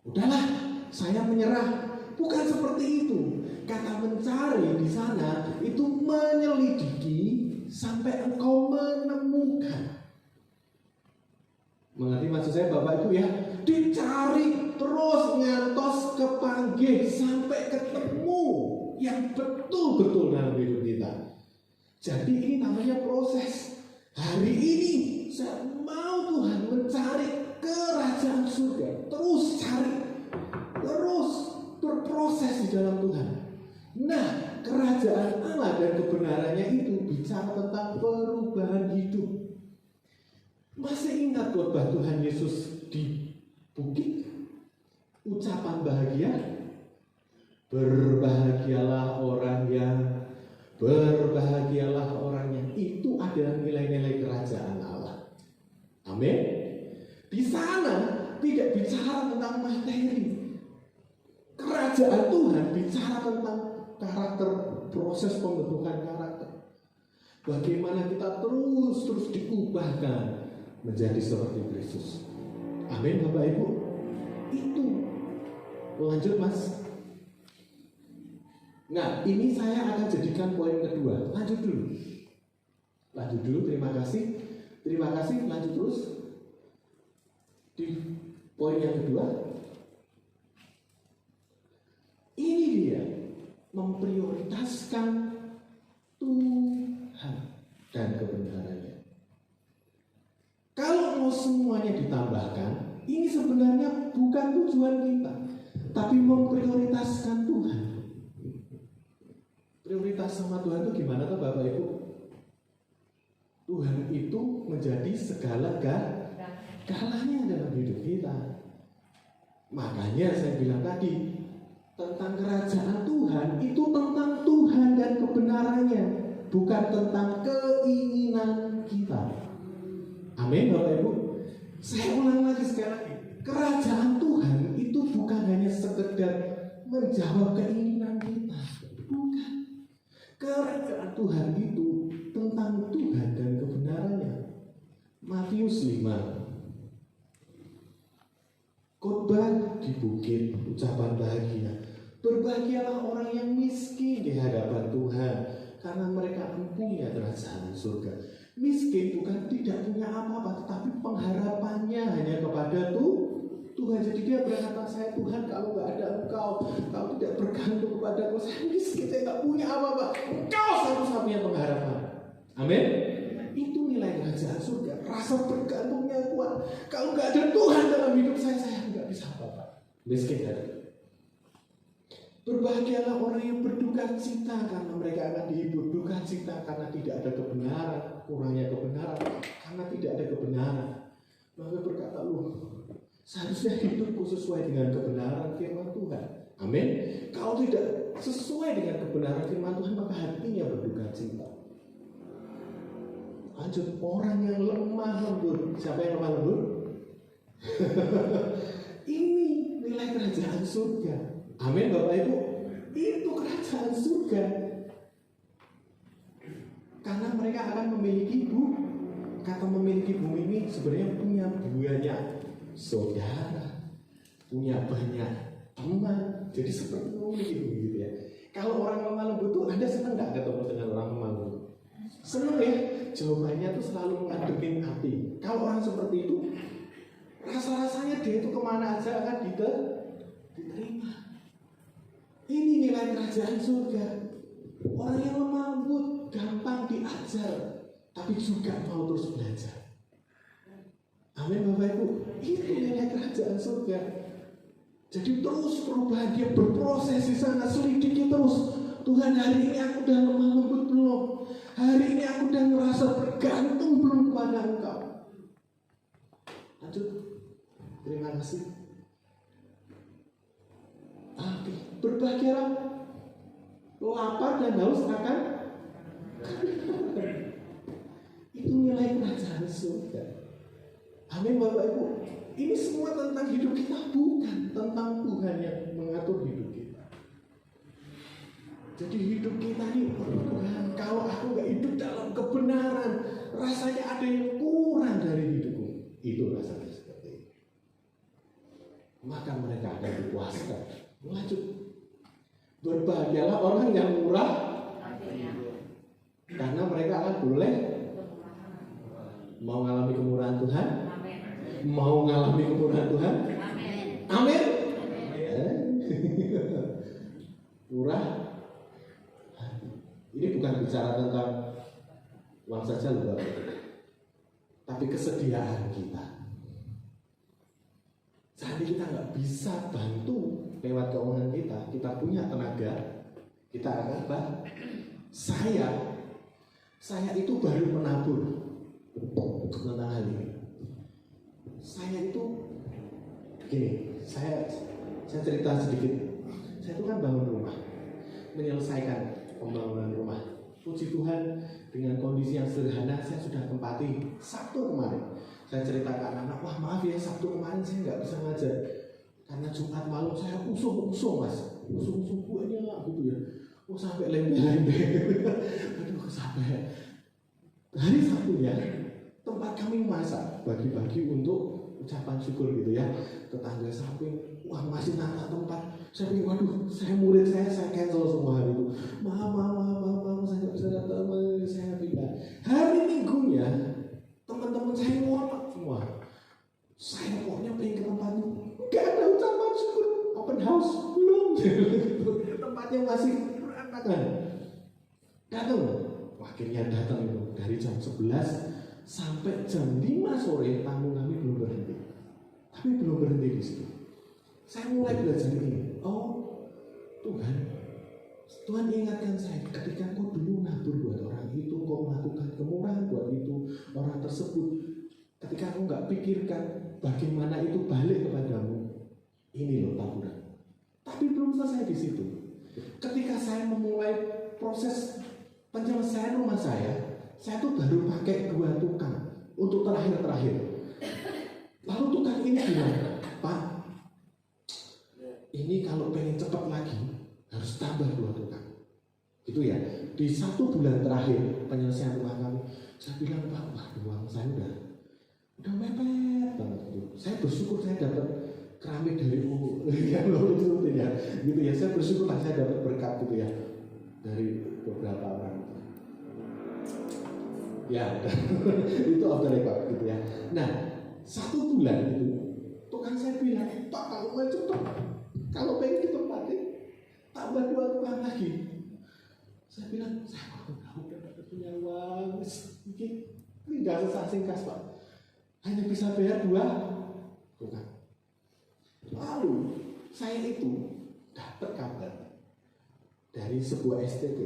Udahlah, saya menyerah. Bukan seperti itu. Kata mencari di sana itu menyelidiki sampai engkau menemukan. Mengerti maksud saya Bapak Ibu ya? Dicari terus ngantos kepanggih sampai ketemu yang betul-betul dalam hidup kita. Jadi ini namanya proses. Hari ini saya mau Tuhan mencari kerajaan surga. Terus cari, terus berproses di dalam Tuhan. Nah, kerajaan Allah dan kebenarannya itu bicara tentang perubahan hidup. Masih ingat khotbah Tuhan Yesus di bukit ucapan bahagia. Berbahagialah orangnya, itu adalah nilai-nilai kerajaan Allah. Amin. Di sana tidak bicara tentang materi. Kerajaan Tuhan bicara tentang karakter, proses pembentukan karakter. Bagaimana kita terus diubahkan menjadi seperti Kristus. Amin, Bapak Ibu. Itu. Lanjut, Mas. Nah, ini saya akan jadikan poin kedua. Lanjut dulu, terima kasih, lanjut terus. Di poin yang kedua, ini dia, memprioritaskan Tuhan dan kebenarannya. Kalau mau semuanya ditambahkan, ini sebenarnya bukan tujuan kita, tapi memprioritaskan Tuhan. Prioritas sama Tuhan itu gimana tuh Bapak Ibu? Tuhan itu menjadi segala-galanya dalam hidup kita. Makanya saya bilang tadi, tentang kerajaan Tuhan itu tentang Tuhan dan kebenarannya, bukan tentang keinginan kita. Amin, Bapak Ibu. Saya ulang lagi sekali lagi, kerajaan Tuhan itu bukan hanya sekedar menjawab keinginan kita, bukan. Kerajaan Tuhan itu tentang Tuhan dan kebenarannya. Matius 5. Khotbah di bukit, ucapan bahagia. Berbahagialah orang yang miskin di hadapan Tuhan, karena mereka punya kerajaan surga. Miskin bukan tidak punya apa-apa, tetapi pengharapannya hanya kepada Tuhan. Jadi dia berkata, saya Tuhan, kalau nggak ada Engkau, kalau tidak bergantung kepada Engkau, saya miskin, saya nggak punya apa-apa. Engkau satu-satunya pengharapan. Amin. Itu nilai kerajaan surga. Rasa bergantungnya kuat. Kalau nggak ada Tuhan dalam hidup saya nggak bisa apa-apa. Miskin tadi. Berbahagialah orang yang berduka cita, karena mereka akan dihibur. Duka cita karena tidak ada kebenaran, kurangnya kebenaran, karena tidak ada kebenaran. Maka berkata, seharusnya hidupku sesuai dengan kebenaran firman Tuhan. Amin. Kalau tidak sesuai dengan kebenaran firman Tuhan, maka hatinya berduka cita. Lanjut, orang yang lemah lembut. Siapa yang lemah lembut? Ini nilai kerajaan surga. Amin, Bapak Ibu. Itu kerajaan surga. Karena mereka akan memiliki kata memiliki bumi ini sebenarnya punya banyak saudara, punya banyak teman. Jadi seperti memiliki bumi gitu ya. Kalau orang lemah lembut tuh, Anda senang nggak ketemu dengan orang lemah lembut? Senang ya. Jawabannya tuh selalu mengademin hati. Kalau orang seperti itu, rasa-rasanya dia itu kemana aja akan diterima. Ini nilai kerajaan surga. Orang yang lemah lembut gampang diajar, tapi juga mau terus belajar. Amin, Bapak Ibu. Itu nilai kerajaan surga. Jadi terus perubahan, dia berproses di sana, selidiki terus. Tuhan, hari ini aku udah lemah lembut belum? Hari ini aku udah ngerasa bergantung belum kepada Engkau? Lanjut. Terima kasih. Oke. Berbahagialah lapar dan haus akan itu nilai kerajaan surga. Amin, Bapak Ibu. Ini semua tentang hidup kita, bukan tentang Tuhan yang mengatur hidup kita. Jadi hidup kita ini, Tuhan, kalau aku gak hidup dalam kebenaran, rasanya ada yang kurang dari hidupku. Itu rasanya seperti itu. Maka mereka akan dipuaskan. Lanjut. Berbahagialah orang yang murah, karena mereka akan boleh mau mengalami kemurahan Tuhan. Mau mengalami kemurahan Tuhan. Amin. Murah. Ini bukan bicara tentang uang saja loh, tapi kesediaan kita. Saat ini kita nggak bisa bantu lewat keuangan kita. Kita punya tenaga, kita akan apa? Saya itu baru menabur tentang hal ini. Saya itu Gini, saya cerita sedikit. Saya itu kan bangun rumah, menyelesaikan pembangunan rumah. Puji Tuhan, dengan kondisi yang sederhana saya sudah tempati. Sabtu kemarin saya ceritakan anak, wah maaf ya Sabtu kemarin saya nggak bisa ngajar karena Jumat malam saya usung mas, usung banyak gitu ya. Oh sampai lembe-lembe, aduh kesampean. Hari Sabtunya tempat kami masak bagi-bagi untuk ucapan syukur gitu ya. Tetangga samping, wah masih nata tempat. Saya pikir, waduh, saya murid saya cancel semua hari itu. Maaf, saya nggak bisa datang, saya pindah. Hari Minggunya, teman-teman saya ngotot semua. Saya pokoknya pengen ke tempat itu. Gak ada ucapan syukur, open house belum. Tempatnya masih berantakan. Datang, akhirnya datang itu dari jam 11 sampai jam 5 sore tamu kami belum berhenti. Tapi belum berhenti di situ. Saya mulai belajar ini. Oh, Tuhan ingatkan saya ketika kau dulu nabur buat orang itu, kau melakukan kemurahan buat itu orang tersebut. Ketika kau nggak pikirkan bagaimana itu balik kepadamu, ini loh taburan. Tapi belum selesai di situ. Ketika saya memulai proses penyelesaian rumah saya tuh baru pakai 2 tukang untuk terakhir. Lalu tukang ini bilang, Pak, ini kalau pengen cepat lagi harus tambah 2 tukang. Itu ya. Di 1 bulan terakhir penyelesaian rumah kami, saya bilang, Pak, wah uang saya udah mepet banget gitu. Saya bersyukur saya dapat keramik dari yang itu ya. Gitu ya. Saya bersyukur lah saya dapat berkat gitu ya dari beberapa orang. Ya, itu off the record gitu ya. Nah, 1 bulan itu tukang saya bilang, Pak kalau mau cepat, kalau pengen ditempatin tambah 2 tukang lagi. Saya bilang, saya udah punya uang, tidak sesasingkas Pak, hanya bisa bayar 2 tukang. Lalu saya itu dapat kabar dari sebuah STT,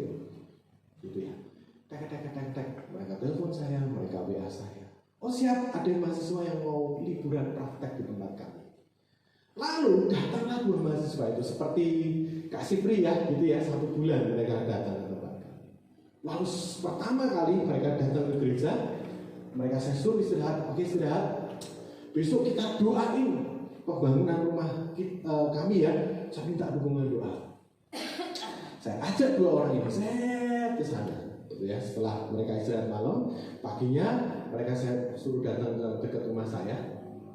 gitu ya. Tek, mereka telepon saya, mereka WA saya. Oh siap, ada mahasiswa yang mau liburan praktek di tempat kami. Lalu datanglah 2 mahasiswa itu seperti Kak Sipri ya, gitu ya, 1 bulan mereka datang ke tempat kami. Lalu pertama kali mereka datang ke gereja, mereka saya suruh istirahat, oke istirahat. Besok kita doain pembangunan rumah kami ya, saya minta dukungan doa. Saya ajak 2 orang ini, saya ke sana. Ya, setelah mereka istirahat malam, paginya mereka saya suruh datang ke dekat rumah saya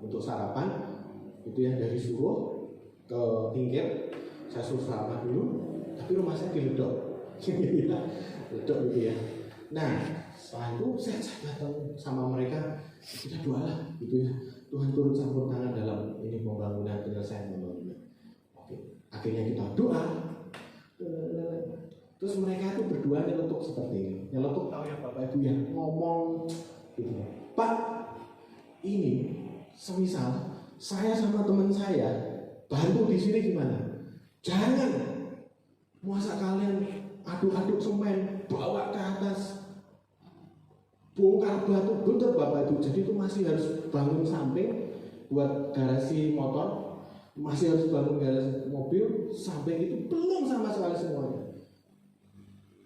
untuk sarapan. Itu yang dari Suruh ke Tingkir, saya suruh sarapan dulu, tapi rumah saya diledok. Ledok gitu ya. Nah, setelah itu saya datang sama mereka, kita doalah gitu ya. Tuhan turut campur tangan dalam ini pembangunan, penyelesaian pembangunan. Oke, akhirnya kita doa. Terus mereka itu berdua nyeletuk seperti ini. Nyeletuk tahu ya Bapak Ibu yang ngomong gitu. Pak, ini semisal saya sama teman saya bantu di sini gimana? Jangan masa kalian aduk-aduk semen, bawa ke atas, bongkar batu, betul Bapak Ibu. Jadi itu masih harus bangun samping buat garasi motor, masih harus bangun garasi mobil, samping itu belum sama sekali semuanya.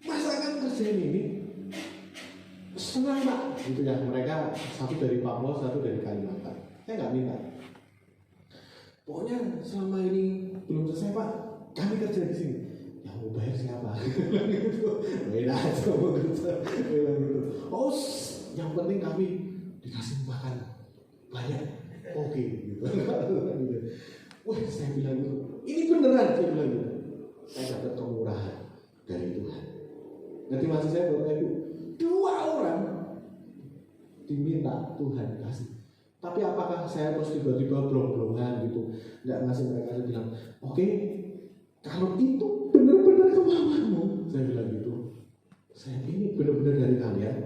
Masakan kerjaan ini senang Pak, gitu ya. Mereka 1 dari Papua, 1 dari Kalimantan. Saya nggak minta. Pokoknya selama ini belum selesai Pak, kami kerja di sini. Yang mau bayar siapa? Beda aja mau kerja. Oh, yang penting kami dikasih makan banyak. Oke, gitu. Wah, saya bilang gitu. Ini beneran, saya bilang gitu. Saya dapat kemurahan dari Tuhan. Nanti maksud saya Bapak Ibu, 2 orang diminta Tuhan kasih. Tapi apakah saya terus tiba-tiba blong-blongan gitu, nggak ngasih mereka? Saya bilang, oke, kalau itu benar-benar kemauanmu, saya bilang gitu. Saya ini benar-benar dari kalian,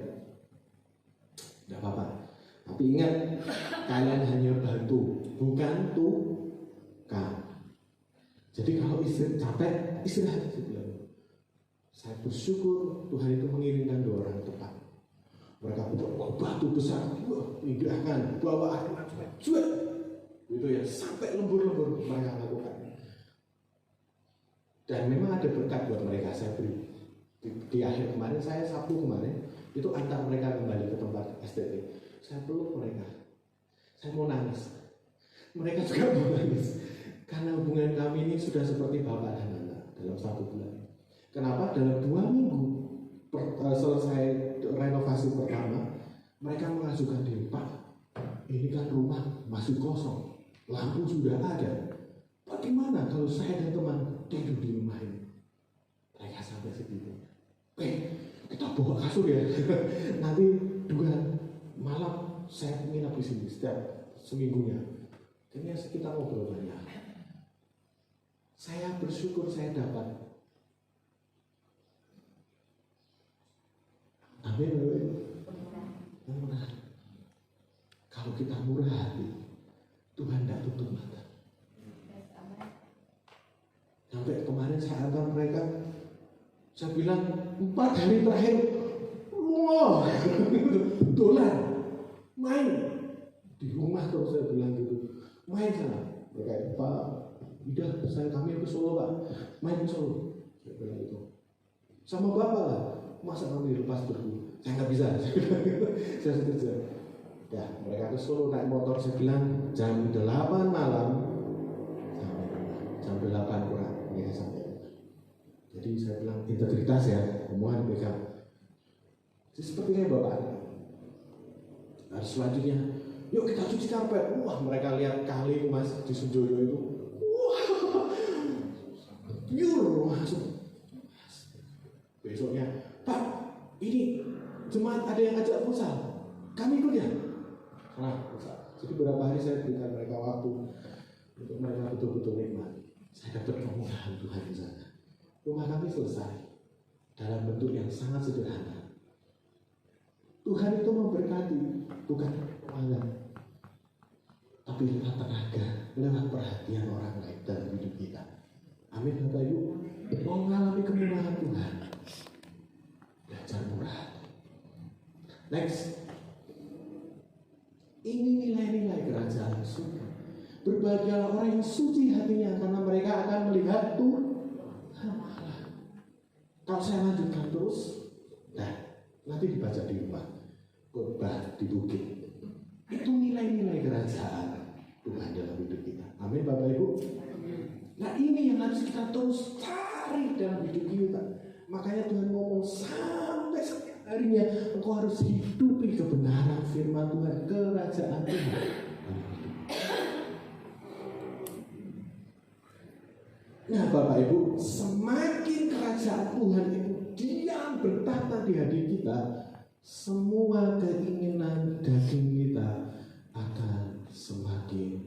nggak apa-apa. Tapi ingat, kalian hanya bantu, bukan tukang. Jadi kalau capek, istirahat. Saya bilang. Saya bersyukur Tuhan itu mengirimkan 2 orang tepat. Mereka bawa batu besar, pindahkan, bawa aduan, cuek. Itu ya, sampai lembur-lembur mereka lakukan. Dan memang ada berkat buat mereka. Saya beri di akhir kemarin, saya Sabtu kemarin itu antar mereka kembali ke tempat STT. Saya peluk mereka, saya mau nangis, mereka juga mau nangis, karena hubungan kami ini sudah seperti bapak dan anak dalam 1 bulan. Kenapa? Dalam 2 minggu selesai renovasi pertama, mereka mengajukan diri, Pak, ini kan rumah masih kosong, lampu sudah ada, bagaimana kalau saya dan teman tidur di rumah ini? Mereka sampai segitu. Kita bawa kasur ya. Nanti 2 malam saya nginap di sini setiap seminggunya. Ini sekitar ngobrol banyak. Saya bersyukur saya dapat. Amin. Murah. Kalau kita murah hati, Tuhan tidak tutup mata. Sampai kemarin saya antar mereka, saya bilang 4 hari terakhir, wow, dolar, main di rumah terus, saya bilang gitu, main sana. Mereka, Pak, udah kami ke Solo Pak, main ke Solo. Saya bilang gitu, sama Bapak lah, masa kami lepas berdua? Saya nggak bisa, saya kerja. Ya, mereka ke Solo naik motor, saya bilang jam 8 malam sampai rumah, jam 8 kurang. Sampai. Jadi saya bilang integritas ya, omongan pegang. Jadi sepertinya Bapak. Harus selanjutnya, yuk kita cuci karpet. Wah, mereka lihat kali Mas di Sunjoyo itu. Wah, pure langsung. Besoknya, Pak, ini jemaat ada yang ngajak futsal. Kami ikut ya. Nah, futsal. Jadi beberapa hari saya berikan mereka waktu untuk mereka betul-betul nikmat. Saya dapat kemudahan Tuhan di sana. Rumah kami selesai dalam bentuk yang sangat sederhana. Tuhan itu memberkati, bukan keuangan, tapi lewat tenaga, lewat perhatian orang lain dalam hidup kita. Amin Bapak Ibu. Mengalami kemudahan Tuhan, belajar murah. Next, ini nilai-nilai kerajaan surga. Berbahagialah orang yang suci hatinya, karena mereka akan melihat Tuhan Allah. Kalau saya lanjutkan terus, nah nanti dibaca di rumah, khotbah di bukit. Itu nilai-nilai kerajaan Tuhan dalam hidup kita. Amin Bapak Ibu. Nah ini yang harus kita terus cari dalam hidup kita. Makanya Tuhan ngomong sampai setiap harinya, engkau harus hidupi kebenaran firman Tuhan, kerajaan Tuhan. Nah Bapak Ibu, semakin kerajaan Tuhan itu diam bertata di hati kita, semua keinginan daging kita akan semakin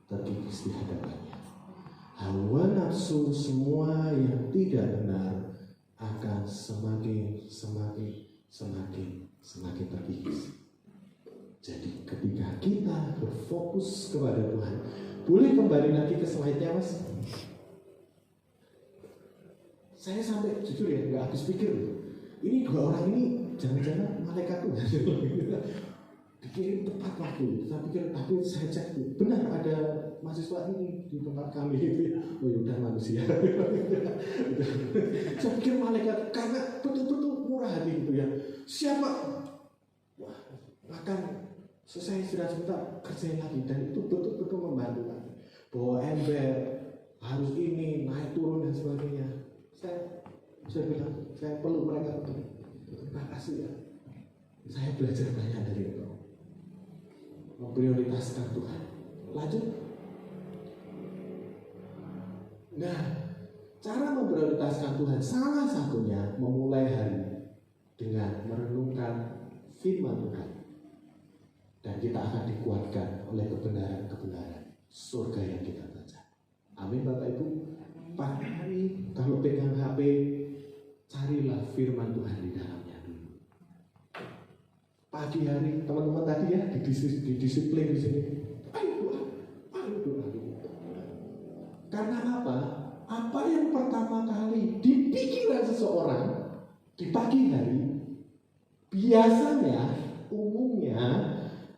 terkikis di hadapannya. Hawa nafsu semua yang tidak benar akan semakin terkikis. Jadi ketika kita berfokus kepada Tuhan, boleh kembali lagi ke slide-nya Mas? Saya sampai jujur ya nggak habis pikir. Ini 2 orang ini jangan-jangan malaikat Tuhan. Dikirim tepat waktu. Saya pikir, tapi saya cek benar ada mahasiswa ini di tempat kami gitu. Oh ya udah manusia. Saya pikir malaikat, karena betul-betul murah hati gitu ya. Siapa? Wah, bahkan selesai sudah sebentar kerjain lagi, dan itu betul-betul membantu kami. Bawa ember, harus ini naik turun dan sebagainya. Saya bilang, saya peluk mereka betul. Terima kasih ya. Saya belajar banyak dari itu. Memprioritaskan Tuhan. Lanjut. Nah, cara memprioritaskan Tuhan salah satunya memulai hari dengan merenungkan firman Tuhan. Dan kita akan dikuatkan oleh kebenaran-kebenaran surga yang kita baca. Amin Bapak Ibu. Pagi hari kalau pegang HP, carilah firman Tuhan di dalamnya dulu. Pagi hari teman-teman tadi ya didisiplin di sini. Ayo doa. Karena apa? Apa yang pertama kali di pikiran seseorang di pagi hari, biasanya umumnya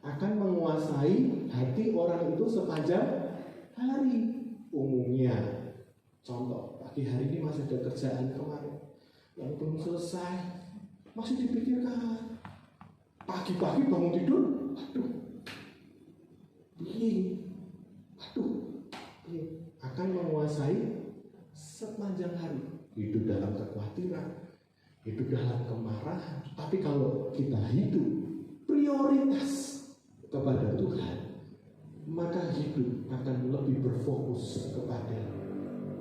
akan menguasai hati orang itu sepanjang hari. Umumnya, contoh, pagi hari ini masih ada kerjaan kemarin yang belum selesai, masih dipikirkan. Pagi-pagi bangun tidur, akan menguasai sepanjang hari. Hidup dalam kekhawatiran, hidup dalam kemarahan. Tapi kalau kita hidup prioritas kepada Tuhan, maka hidup akan lebih berfokus kepada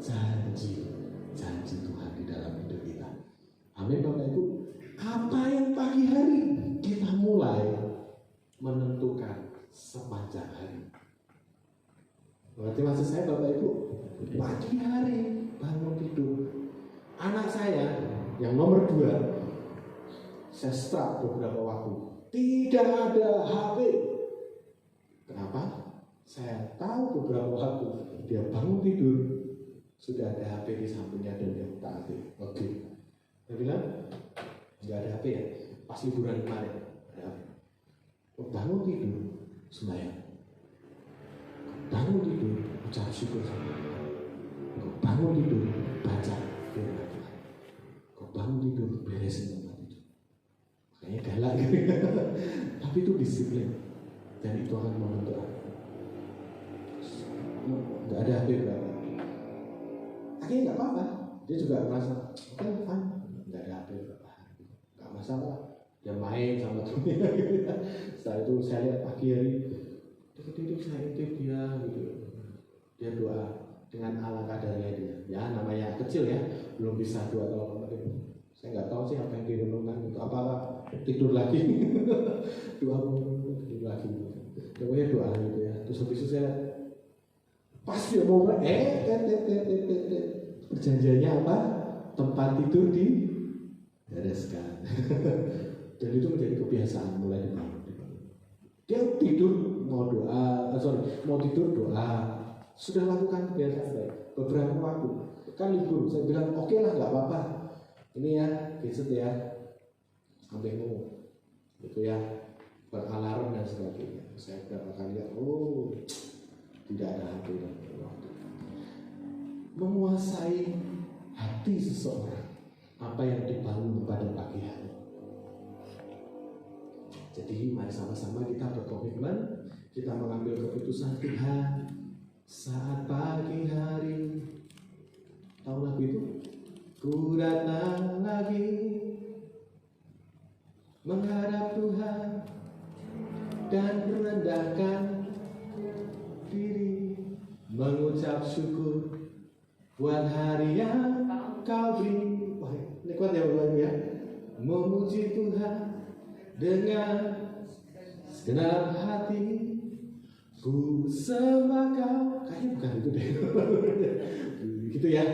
janji Tuhan di dalam hidup kita. Amin Bapak Ibu. Apa yang pagi hari kita mulai menentukan sepanjang hari. Berarti maksud saya Bapak Ibu, pagi hari bangun tidur. Anak saya yang nomor 2, saya start beberapa waktu, tidak ada HP. Kenapa? Saya tahu beberapa waktu dia bangun tidur sudah ada HP di sampingnya dan dia taati. Oke. Dia bilang nggak ada HP ya. Pas liburan kemarin ada HP. Bangun tidur sembahyang. Bangun tidur ucap syukur sama Tuhan. Bangun tidur baca firman Tuhan. Bangun tidur beresin tempat tidur. Makanya galak gitu. Tapi itu disiplin dan itu akan membentuk aku. Nggak ada HP berapa. Akhirnya nggak apa-apa. Dia juga merasa oke, fine. Nggak ada HP berapa hari. Nggak masalah. Dia main sama temennya. Setelah itu saya lihat pagi hari, titik-titik saya intip dia gitu. Dia doa dengan ala kadarnya dia. Ya namanya kecil ya, belum bisa 2 tahun lagi. Saya nggak tahu sih apa yang direnungkan itu apa tidur lagi. Doa tidur lagi. Pokoknya doa gitu ya. Terus habis itu saya pas dia mau perjanjiannya apa? Tempat tidur di bereskan. Dan itu menjadi kebiasaan mulai dibangun. Dia tidur mau tidur doa. Sudah lakukan kebiasaan baik. Beberapa waktu kan libur, saya bilang oke lah nggak apa-apa. Ini ya gadget ya, sampingmu itu ya, beralarm dan sebagainya. Saya berapa kali lihat, tidak ada HP dan waktu. Menguasai hati seseorang, apa yang dibangun pada pagi hari. Jadi mari sama-sama kita berkomitmen, kita mengambil keputusan Tuhan saat pagi hari. Tahu lagu itu? Ku datang lagi menghadap Tuhan dan merendahkan diri, mengucap syukur buat hari yang Kau beri. Wah, ini kuat ya Bapak ya. Memuji Tuhan dengan segenap hati, ku sembah Kau. Kayaknya bukan itu deh. Gitu ya.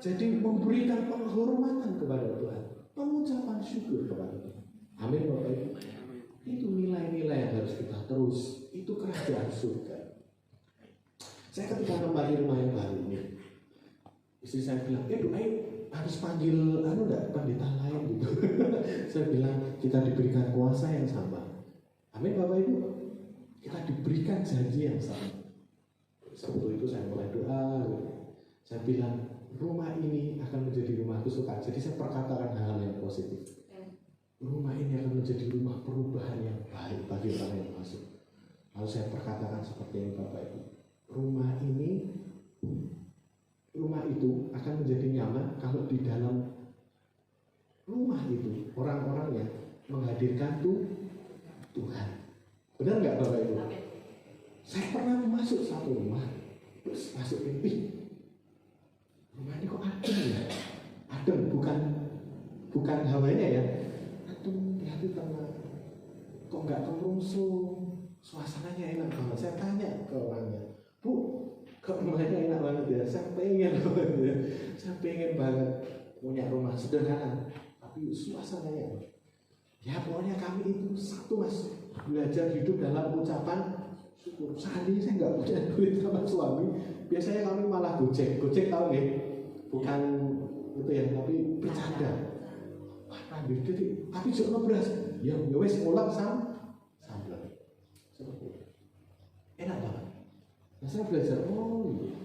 Jadi memberikan penghormatan kepada Tuhan, pengucapan syukur kepada Tuhan. Amin Bapak Ibu. Itu nilai-nilai yang harus kita terus. Itu kerajaan surga. Saya ketika kembali rumah yang baru ini, istri saya bilang, doain harus panggil pendeta lain gitu. Saya bilang kita diberikan kuasa yang sama. Amin Bapak Ibu. Kita diberikan janji yang sama. Sebelum itu saya mulai doa. Saya bilang rumah ini akan menjadi rumah kesukaan. Jadi saya perkatakan hal yang positif. Rumah ini akan menjadi rumah perubahan yang baik bagi orang yang masuk. Lalu saya perkatakan seperti ini Bapak Ibu. Rumah itu akan menjadi nyaman kalau di dalam rumah itu orang-orangnya menghadirkan Tuhan. Benar nggak Bapak Ibu? Saya pernah masuk satu rumah, terus masuk rumah ini kok adem ya? Adem, bukan hawanya ya. Adem, hati tenang. Kok nggak kerusuh? Suasananya enak banget. Saya tanya ke orangnya, Bu, kok rumahnya enak banget ya? Saya pengen banget ya. Saya pengen banget punya rumah sederhana, tapi suasananya enak. Ya pokoknya kami itu satu Mas, belajar hidup dalam ucapan syukur. Seandainya saya nggak punya duit sama suami, biasanya kami malah gojek tahu nggak? Bukan itu ya, tapi bercanda. Wah, jadi tapi jono beras. Ya wes ngulak sambal. Enak banget. Nah, saya belajar, oh iya.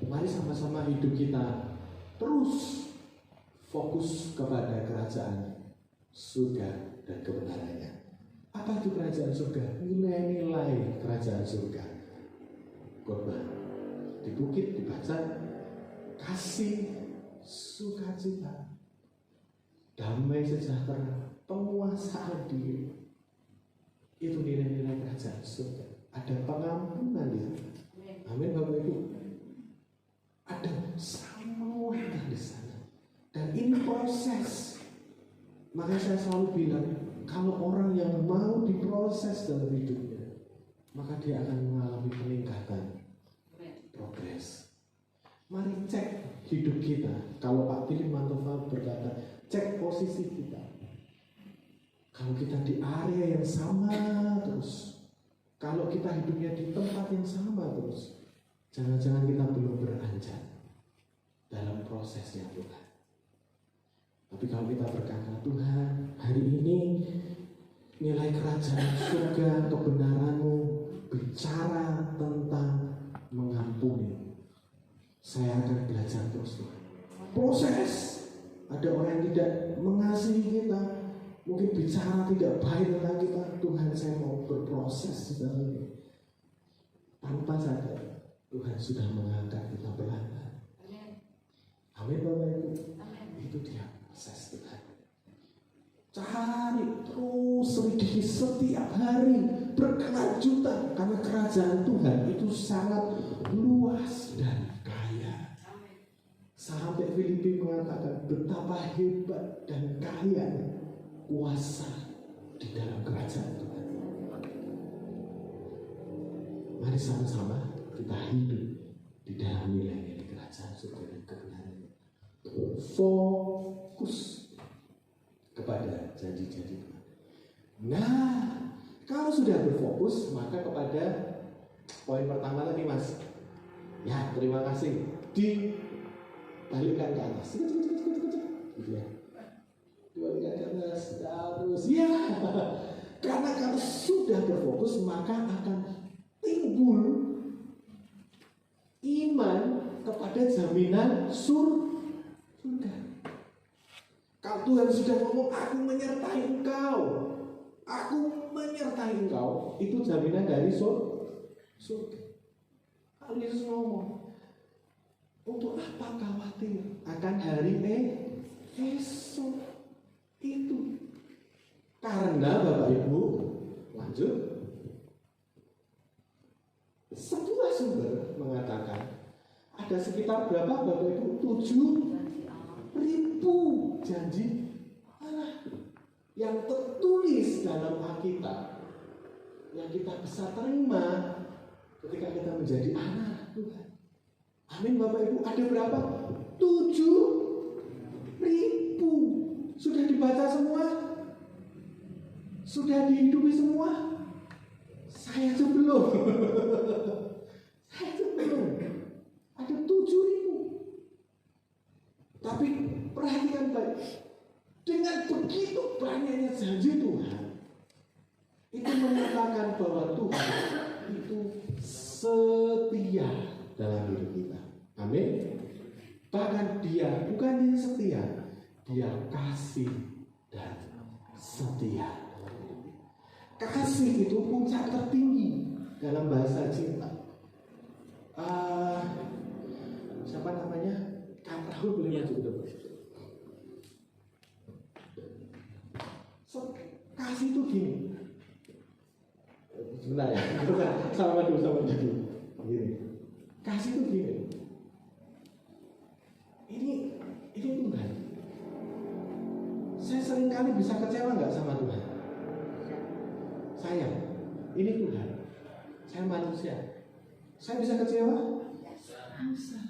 Mari sama-sama hidup kita terus fokus kepada kerajaan surga dan kebenarannya. Apa itu kerajaan surga? Nilai-nilai kerajaan surga. Khotbah di bukit dibaca, kasih, sukacita, damai sejahtera, penguasaan diri. Itu nilai-nilai kerajaan surga. Ada pengampunan di sana. Amin Bapak Ibu. Ada saling menguatkan di sana. Dan ini proses. Makanya saya selalu bilang, kalau orang yang mau diproses dalam hidupnya, maka dia akan mengalami peningkatan, progres. Mari cek hidup kita. Kalau Pak Philip Mantoval berkata, cek posisi kita. Kalau kita di area yang sama terus, kalau kita hidupnya di tempat yang sama terus, jangan-jangan kita belum beranjak dalam prosesnya Tuhan. Tapi kalau kita berkata, Tuhan, hari ini nilai kerajaan surga, kebenaran-Mu bicara tentang mengampuni. Saya akan belajar terus, Tuhan. Proses. Ada orang yang tidak mengasihi kita, mungkin bicara tidak baik tentang kita. Tuhan, saya mau berproses di dalam ini. Tanpa sadar, Tuhan sudah mengangkat kita pelan-pelan. Amin Bapak Ibu. Itu dia proses Tuhan. Cari terus, selidiki setiap hari, berkelanjutan, karena kerajaan Tuhan itu sangat luas dan kaya. Sampai Filipi mengatakan betapa hebat dan kaya kuasa di dalam kerajaan Tuhan. Mari sama-sama kita hidup di dalam nilai-nilai kerajaan surga dan kebenaran. Fokus kepada janji-janji Tuhan. Nah, kalau sudah berfokus, maka kepada poin pertama tadi Mas. Ya, terima kasih. Dibalikkan ke atas. Gitu ya. Dibalikkan ke atas. Terus ya. Karena kalau sudah berfokus, maka akan timbul iman kepada jaminan surga. Kalau Tuhan sudah ngomong, aku menyertai engkau, aku menyertai engkau, itu jaminan dari surga. Kalau Yesus ngomong, untuk apa khawatir akan hari esok? Itu karena Bapak Ibu, lanjut, sebuah sumber mengatakan ada sekitar berapa Bapak Ibu? 7.000 janji Allah yang tertulis dalam Alkitab yang kita bisa terima ketika kita menjadi anak Tuhan. Amin Bapak Ibu. Ada berapa? 7.000. Sudah dibaca semua? Sudah dihidupi semua? Saya aja belum. Saya aja belum. Ada 7.000. Tapi perhatikan baik. Dengan begitu banyaknya janji Tuhan, itu menyatakan bahwa Tuhan itu setia dalam hidup kita. Amin. Bahkan Dia bukan hanya setia, Dia kasih dan setia. Kasih itu puncak tertinggi dalam bahasa cinta. Siapa namanya? Kak Rahul boleh maju ke depan. Kasih itu gini. Sebentar ya, sama dulu. Gini. Kasih itu gini. Ini Tuhan. Saya seringkali bisa kecewa nggak sama Tuhan? Saya, ini Tuhan. Saya manusia. Saya bisa kecewa? Bisa.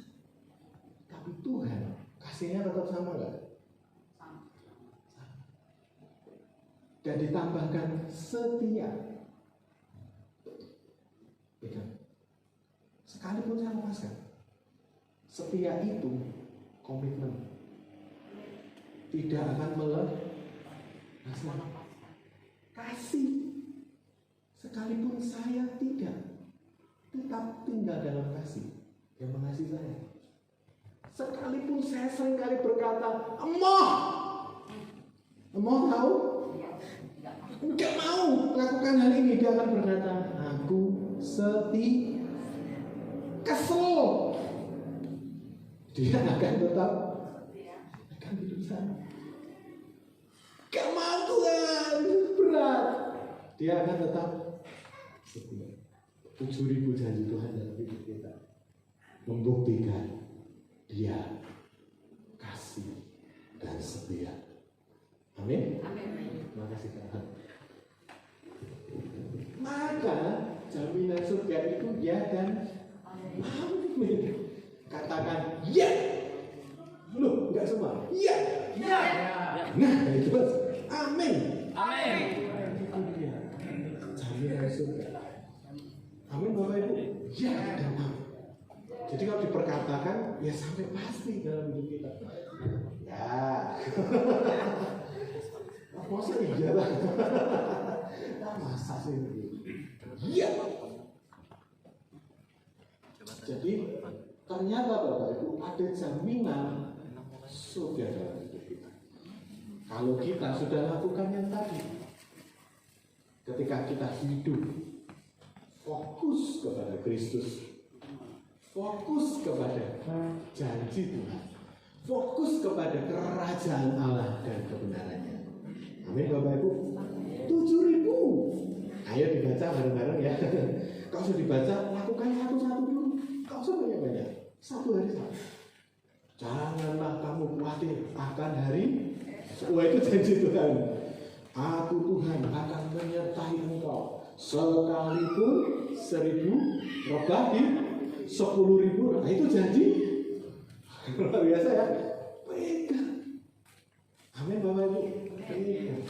Tapi Tuhan, kasihnya tetap sama nggak? Dan ditambahkan setia. Sekalipun saya lepaskan, setia itu komitmen, tidak akan melepas. Kasih, sekalipun saya tidak tetap tinggal dalam kasih. Yang mengasihi saya. Sekalipun saya seringkali berkata, emoh tahu? Enggak mau melakukan hal ini. Dia akan berkata, aku kesel. Dia akan tetap hidup sana. Gak mau Tuhan, berat. Dia akan tetap setia. 7.000 janji Tuhan dalam hidup kita membuktikan Dia kasih dan setia. Amin. Terima kasih Tuhan. Maka jaminan surga itu ya dan amin. Katakan ya. Loh, enggak semua. Ya. Nah, itu amin. Itu dia. Jaminan surga. Amin Bapak Ibu. Ya dan amin. Jadi kalau diperkatakan ya sampai pasti dalam hidup kita. Ya. Masa iya lah. Masa sih ini? Iya. Jadi ternyata Bapak Ibu ada jaminan surga dalam hidup kita. Kalau kita sudah lakukan yang tadi, ketika kita hidup fokus kepada Kristus, fokus kepada janji Tuhan, fokus kepada kerajaan Allah dan kebenarannya. Amin Bapak Ibu. 7.000. Ayo dibaca bareng-bareng ya. Kalau sudah dibaca, lakukan satu-satu dulu. Kau usah banyak-banyak. Satu hari satu. Janganlah kamu khawatir akan hari. Wah, itu janji Tuhan. Aku Tuhan akan menyertai engkau. Sekalipun 1.000 rebah di 10.000. Nah, itu janji. Luar biasa ya. Pegang. Amin Bapak Ibu. Pegang.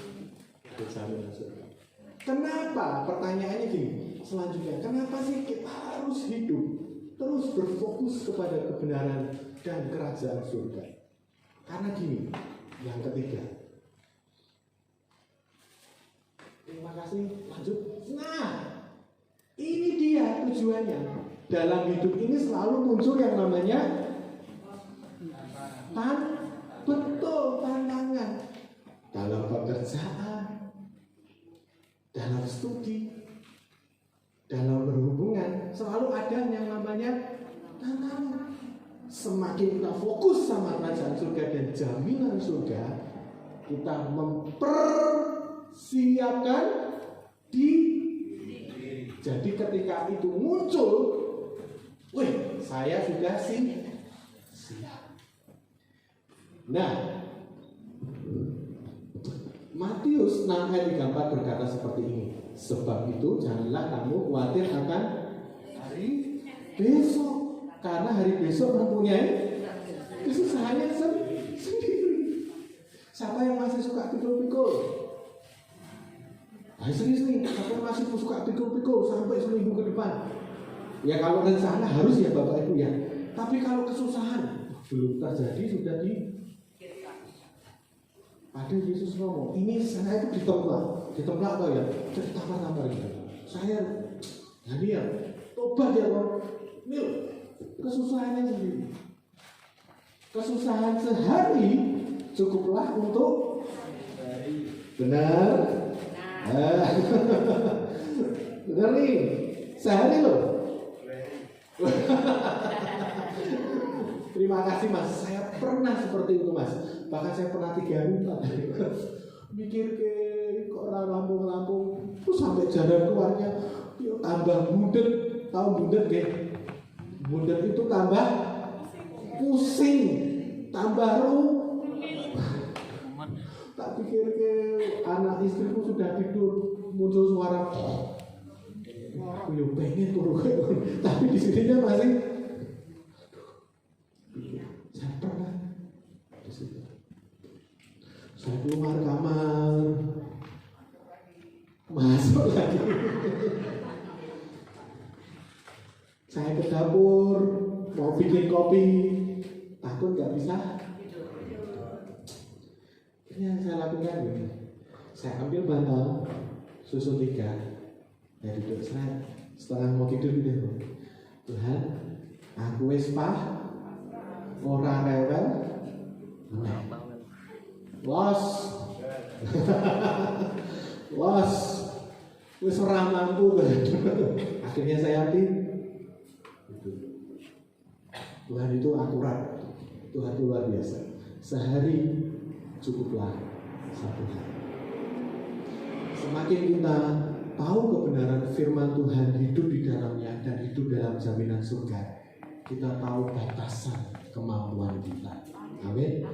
Kenapa? Pertanyaannya gini. Selanjutnya, kenapa sih kita harus hidup terus berfokus kepada kebenaran dan kerajaan surga? Karena gini, yang ketiga. Terima kasih. Lanjut. Nah, ini dia tujuannya. Dalam hidup ini selalu muncul yang namanya tantangan. Dalam pekerjaan, dalam studi, dalam berhubungan, selalu ada yang namanya tantangan. Semakin kita fokus sama kerajaan surga dan jaminan surga, kita mempersiapkan diri. Jadi ketika itu muncul, wih, saya sudah siap. Nah, Matius 6 ayat 34 berkata seperti ini. Sebab itu janganlah kamu khawatir akan hari besok, karena hari besok mempunyai kesusahannya sendiri. Siapa yang masih suka pikul-pikul? Serius nih, siapa yang masih suka pikul-pikul sampai seminggu ke depan? Ya kalau rencana harus ya Bapak Ibu ya. Tapi kalau kesusahan belum terjadi sudah ada Yesus ngomong, ini saya itu ditemplak apa ya? Jadi tampar gitu. Saya, ya tobat ya Bang. Mil, kesusahannya sendiri. Kesusahan sehari cukuplah untuk benar. Benar nih, sehari loh. Terima kasih Mas, saya pernah seperti itu Mas. Bahkan saya pernah 3 hari Pak. Mikir ke kok orang Lampung, terus sampai jalan keluarnya tambah bundet. Tahu bundet deh? Bundet itu tambah pusing, tambah tak pikir ke anak istriku sudah tidur, muncul suara. Aku yang pengen turun, tapi di sininya masih. Saya pernah di situ. Saya keluar kamar, masuk lagi. Saya ke dapur, mau bikin kopi, takut nggak bisa. Ini yang saya lakukan ini. Saya ambil bantal susu 3, ya duduk saya setengah mau tidur gitu. Tuhan, aku wis ora rewel meneh. Los. Los. Wis ora mampu. Akhirnya saya hati. Tuhan itu akurat. Tuhan itu luar biasa. Sehari cukuplah satu hari. Semakin kita tahu kebenaran firman Tuhan, hidup di dalamnya dan hidup dalam jaminan surga, kita tahu batasan kemampuan kita. Amin.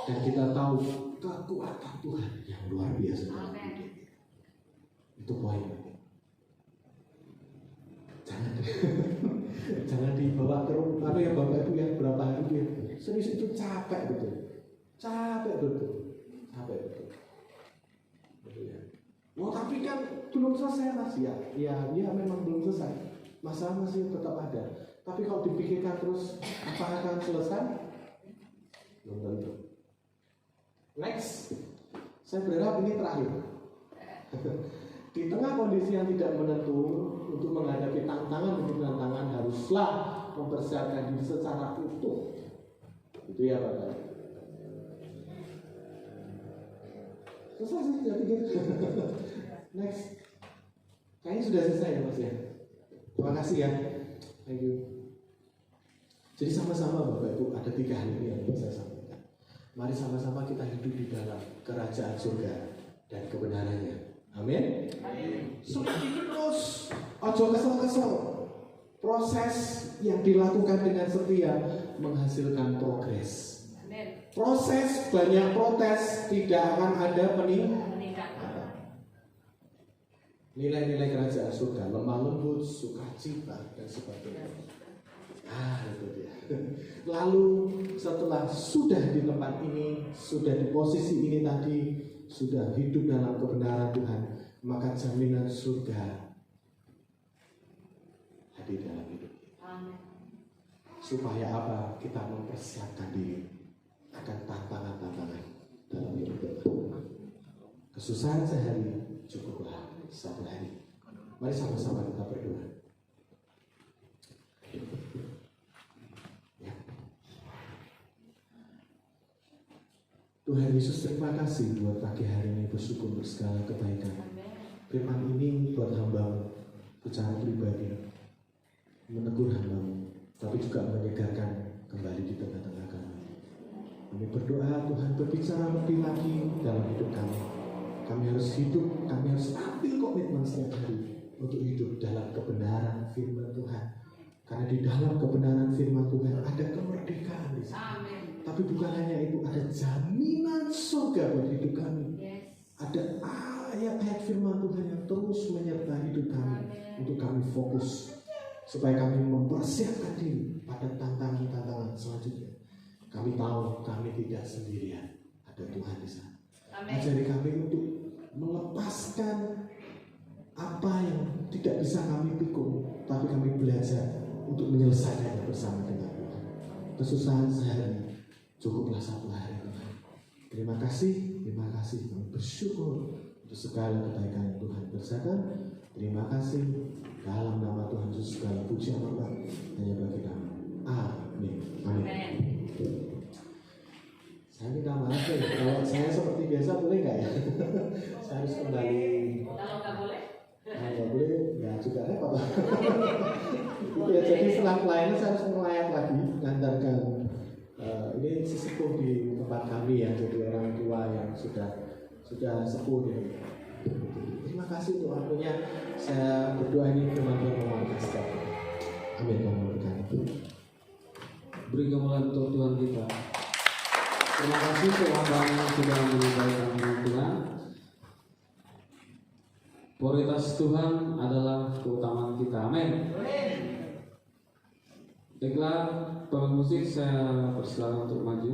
Dan kita tahu kekuatan Tuhan yang luar biasa dalam hidup. Itu poin. Jangan dibawa ke rumah ya Bapak Ibu ya, berapa hari ya. Serius itu capek betul. Capek betul. Oh tapi kan belum selesai Mas ya. Ya memang belum selesai. Masalah masih tetap ada. Tapi kalau dipikirkan terus, apa akan selesai? Belum tentu. Next, saya berharap ini terakhir. Di tengah kondisi yang tidak menentu, untuk menghadapi tantangan demi tantangan haruslah mempersiapkan diri secara utuh. Itu ya Bapak. Selesai sih, saya pikir. Next, kayaknya sudah selesai ya Mas ya. Terima kasih ya. Thank you. Jadi sama-sama Bapak Ibu, ada 3 hal ini yang ingin saya sampaikan. Mari sama-sama kita hidup di dalam kerajaan surga dan kebenarannya. Amin. Seperti terus, ojo kesel-kesel. Proses yang dilakukan dengan setia menghasilkan progres. Proses banyak protes tidak akan ada peningkatan. Nilai-nilai kerajaan surga, lemah lembut, sukacita dan sebagainya. Itu dia. Lalu setelah sudah di tempat ini, sudah di posisi ini tadi, sudah hidup dalam kebenaran Tuhan, maka jaminan surga hadir dalam hidup kita. Supaya apa? Kita mempersiapkan diri akan tantangan-tantangan dalam hidup kita. Kesusahan sehari cukuplah satu hari. Mari sama-sama kita berdoa. Tuhan Yesus, terima kasih buat pagi hari ini, bersyukur untuk segala kebaikan. Firman ini buat hamba secara pribadi menegur hamba, tapi juga menyegarkan kembali di tengah-tengah kami. Kami berdoa Tuhan berbicara lebih lagi dalam hidup kami. Kami harus hidup, kami harus ambil komitmen setiap hari untuk hidup dalam kebenaran firman Tuhan. Karena di dalam kebenaran firman Tuhan ada kemerdekaan di sana. Tapi bukan hanya itu, ada jaminan surga buat hidup kami. Ada ayat-ayat firman Tuhan yang terus menyertai hidup kami untuk kami fokus supaya kami mempersiapkan diri pada tantangan-tantangan selanjutnya. Kami tahu kami tidak sendirian, ada Tuhan di sana. Ajari kami untuk melepaskan apa yang tidak bisa kami pikul, tapi kami belajar untuk menyelesaikannya bersama dengan Tuhan. Kesusahan sehari cukuplah satu hari Tuhan. Terima kasih kami bersyukur untuk segala kebaikan yang Tuhan kerjakan. Terima kasih dalam nama Tuhan Yesus, segala puji dan hormat hanya bagi kami. Amin. Saya minta maaf ya, kalau saya seperti biasa boleh nggak ya? Saya harus kembali. Kalau nggak boleh? Nggak boleh, ya juga repot. Itu ya, jadi setelah pelayanan saya harus melayat lagi, mengantarkan. Ini sesepuh di tempat kami ya, jadi orang tua yang sudah sepuh ya. Terima kasih untuk waktunya. Saya berdoa ini firman Tuhan memberkati. Amin. Beri kemuliaan untuk Tuhan kita. Terima kasih Tuhan yang sudah menyampaikan firman Tuhan. Prioritas Tuhan adalah keutamaan kita. Amin. Baiklah, pemain musik saya persilakan untuk maju.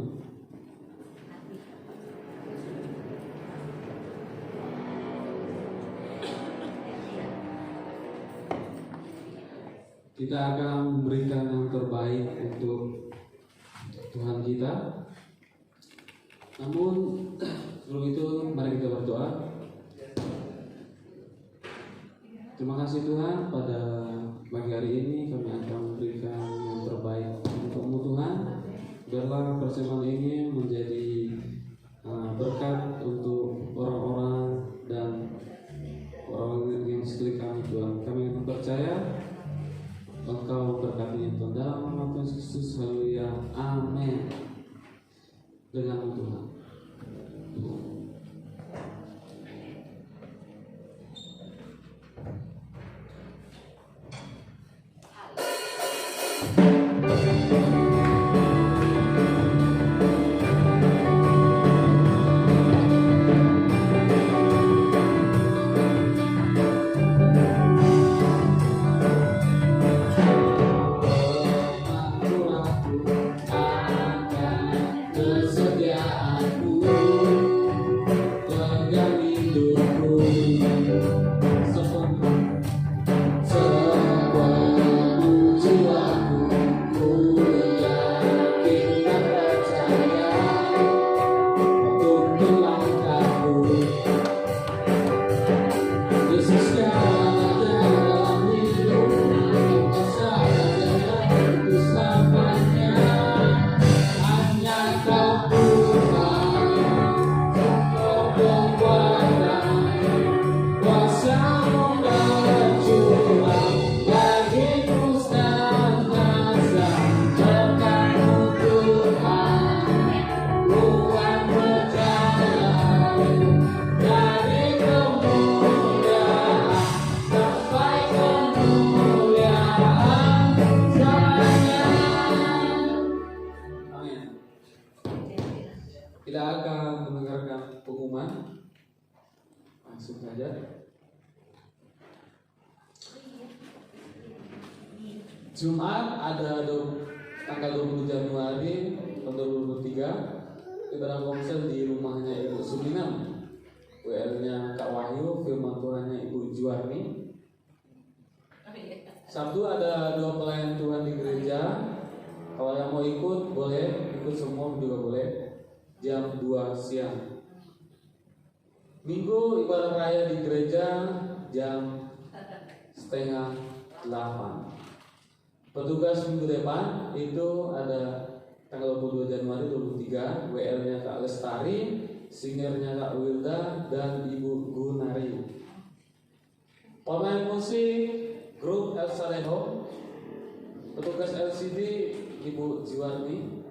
Kita akan memberikan yang terbaik untuk Tuhan kita. Namun sebelum itu mari kita berdoa. Terima kasih Tuhan pada pagi hari ini kami akan memberikan yang terbaik untuk Tuhan. Biarlah persembahan ini menjadi berkat untuk orang-orang dan orang yang sekeliling kami Tuhan. Kami akan percaya Engkau berkati Tuhan. Dalam nama Tuhan Yesus, haleluya, amin. Dengan Tuhan. Kita akan mendengarkan pengumuman. Langsung saja. Jumat ada tanggal 20 Januari tahun 2023 ibadah komsel di rumahnya Ibu Suminam, WL-nya Kak Wahyu, firman Tuhannya Ibu Juarni. Sabtu ada 2 pelayan Tuhan di gereja. Kalau yang mau ikut boleh, ikut semua juga boleh. Jam 2 siang. Minggu ibadah raya di gereja jam 7:30. Petugas minggu depan itu ada tanggal 22 Januari 23, WL-nya Kak Lestari, singernya Kak Wilda, dan Ibu Gunari. Pemain musik grup El Saleho, petugas LCD Ibu Jiwarni,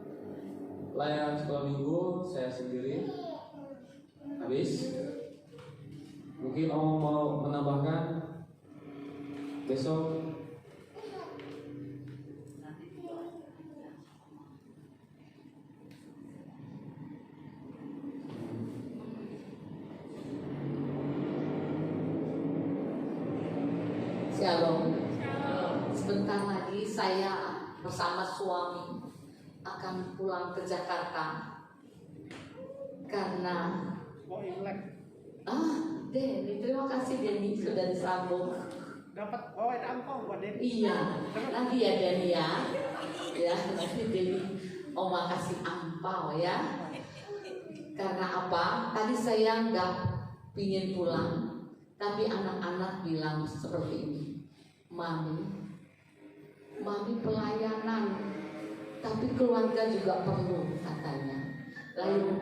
layanan sekolah minggu saya sendiri. Habis. Mungkin Om mau menambahkan besok. Shalom. Sebentar lagi saya bersama suami akan pulang ke Jakarta karena Denny, terima kasih Denny sudah disambung. Dapat bawa angkong buat Denny. Iya, nanti ya Denny ya. Ya, nanti Denny Oma kasih angpau ya. Karena apa? Tadi saya nggak pingin pulang, tapi anak-anak bilang seperti ini, Mami pelayanan, tapi keluarga juga perlu katanya. Lalu,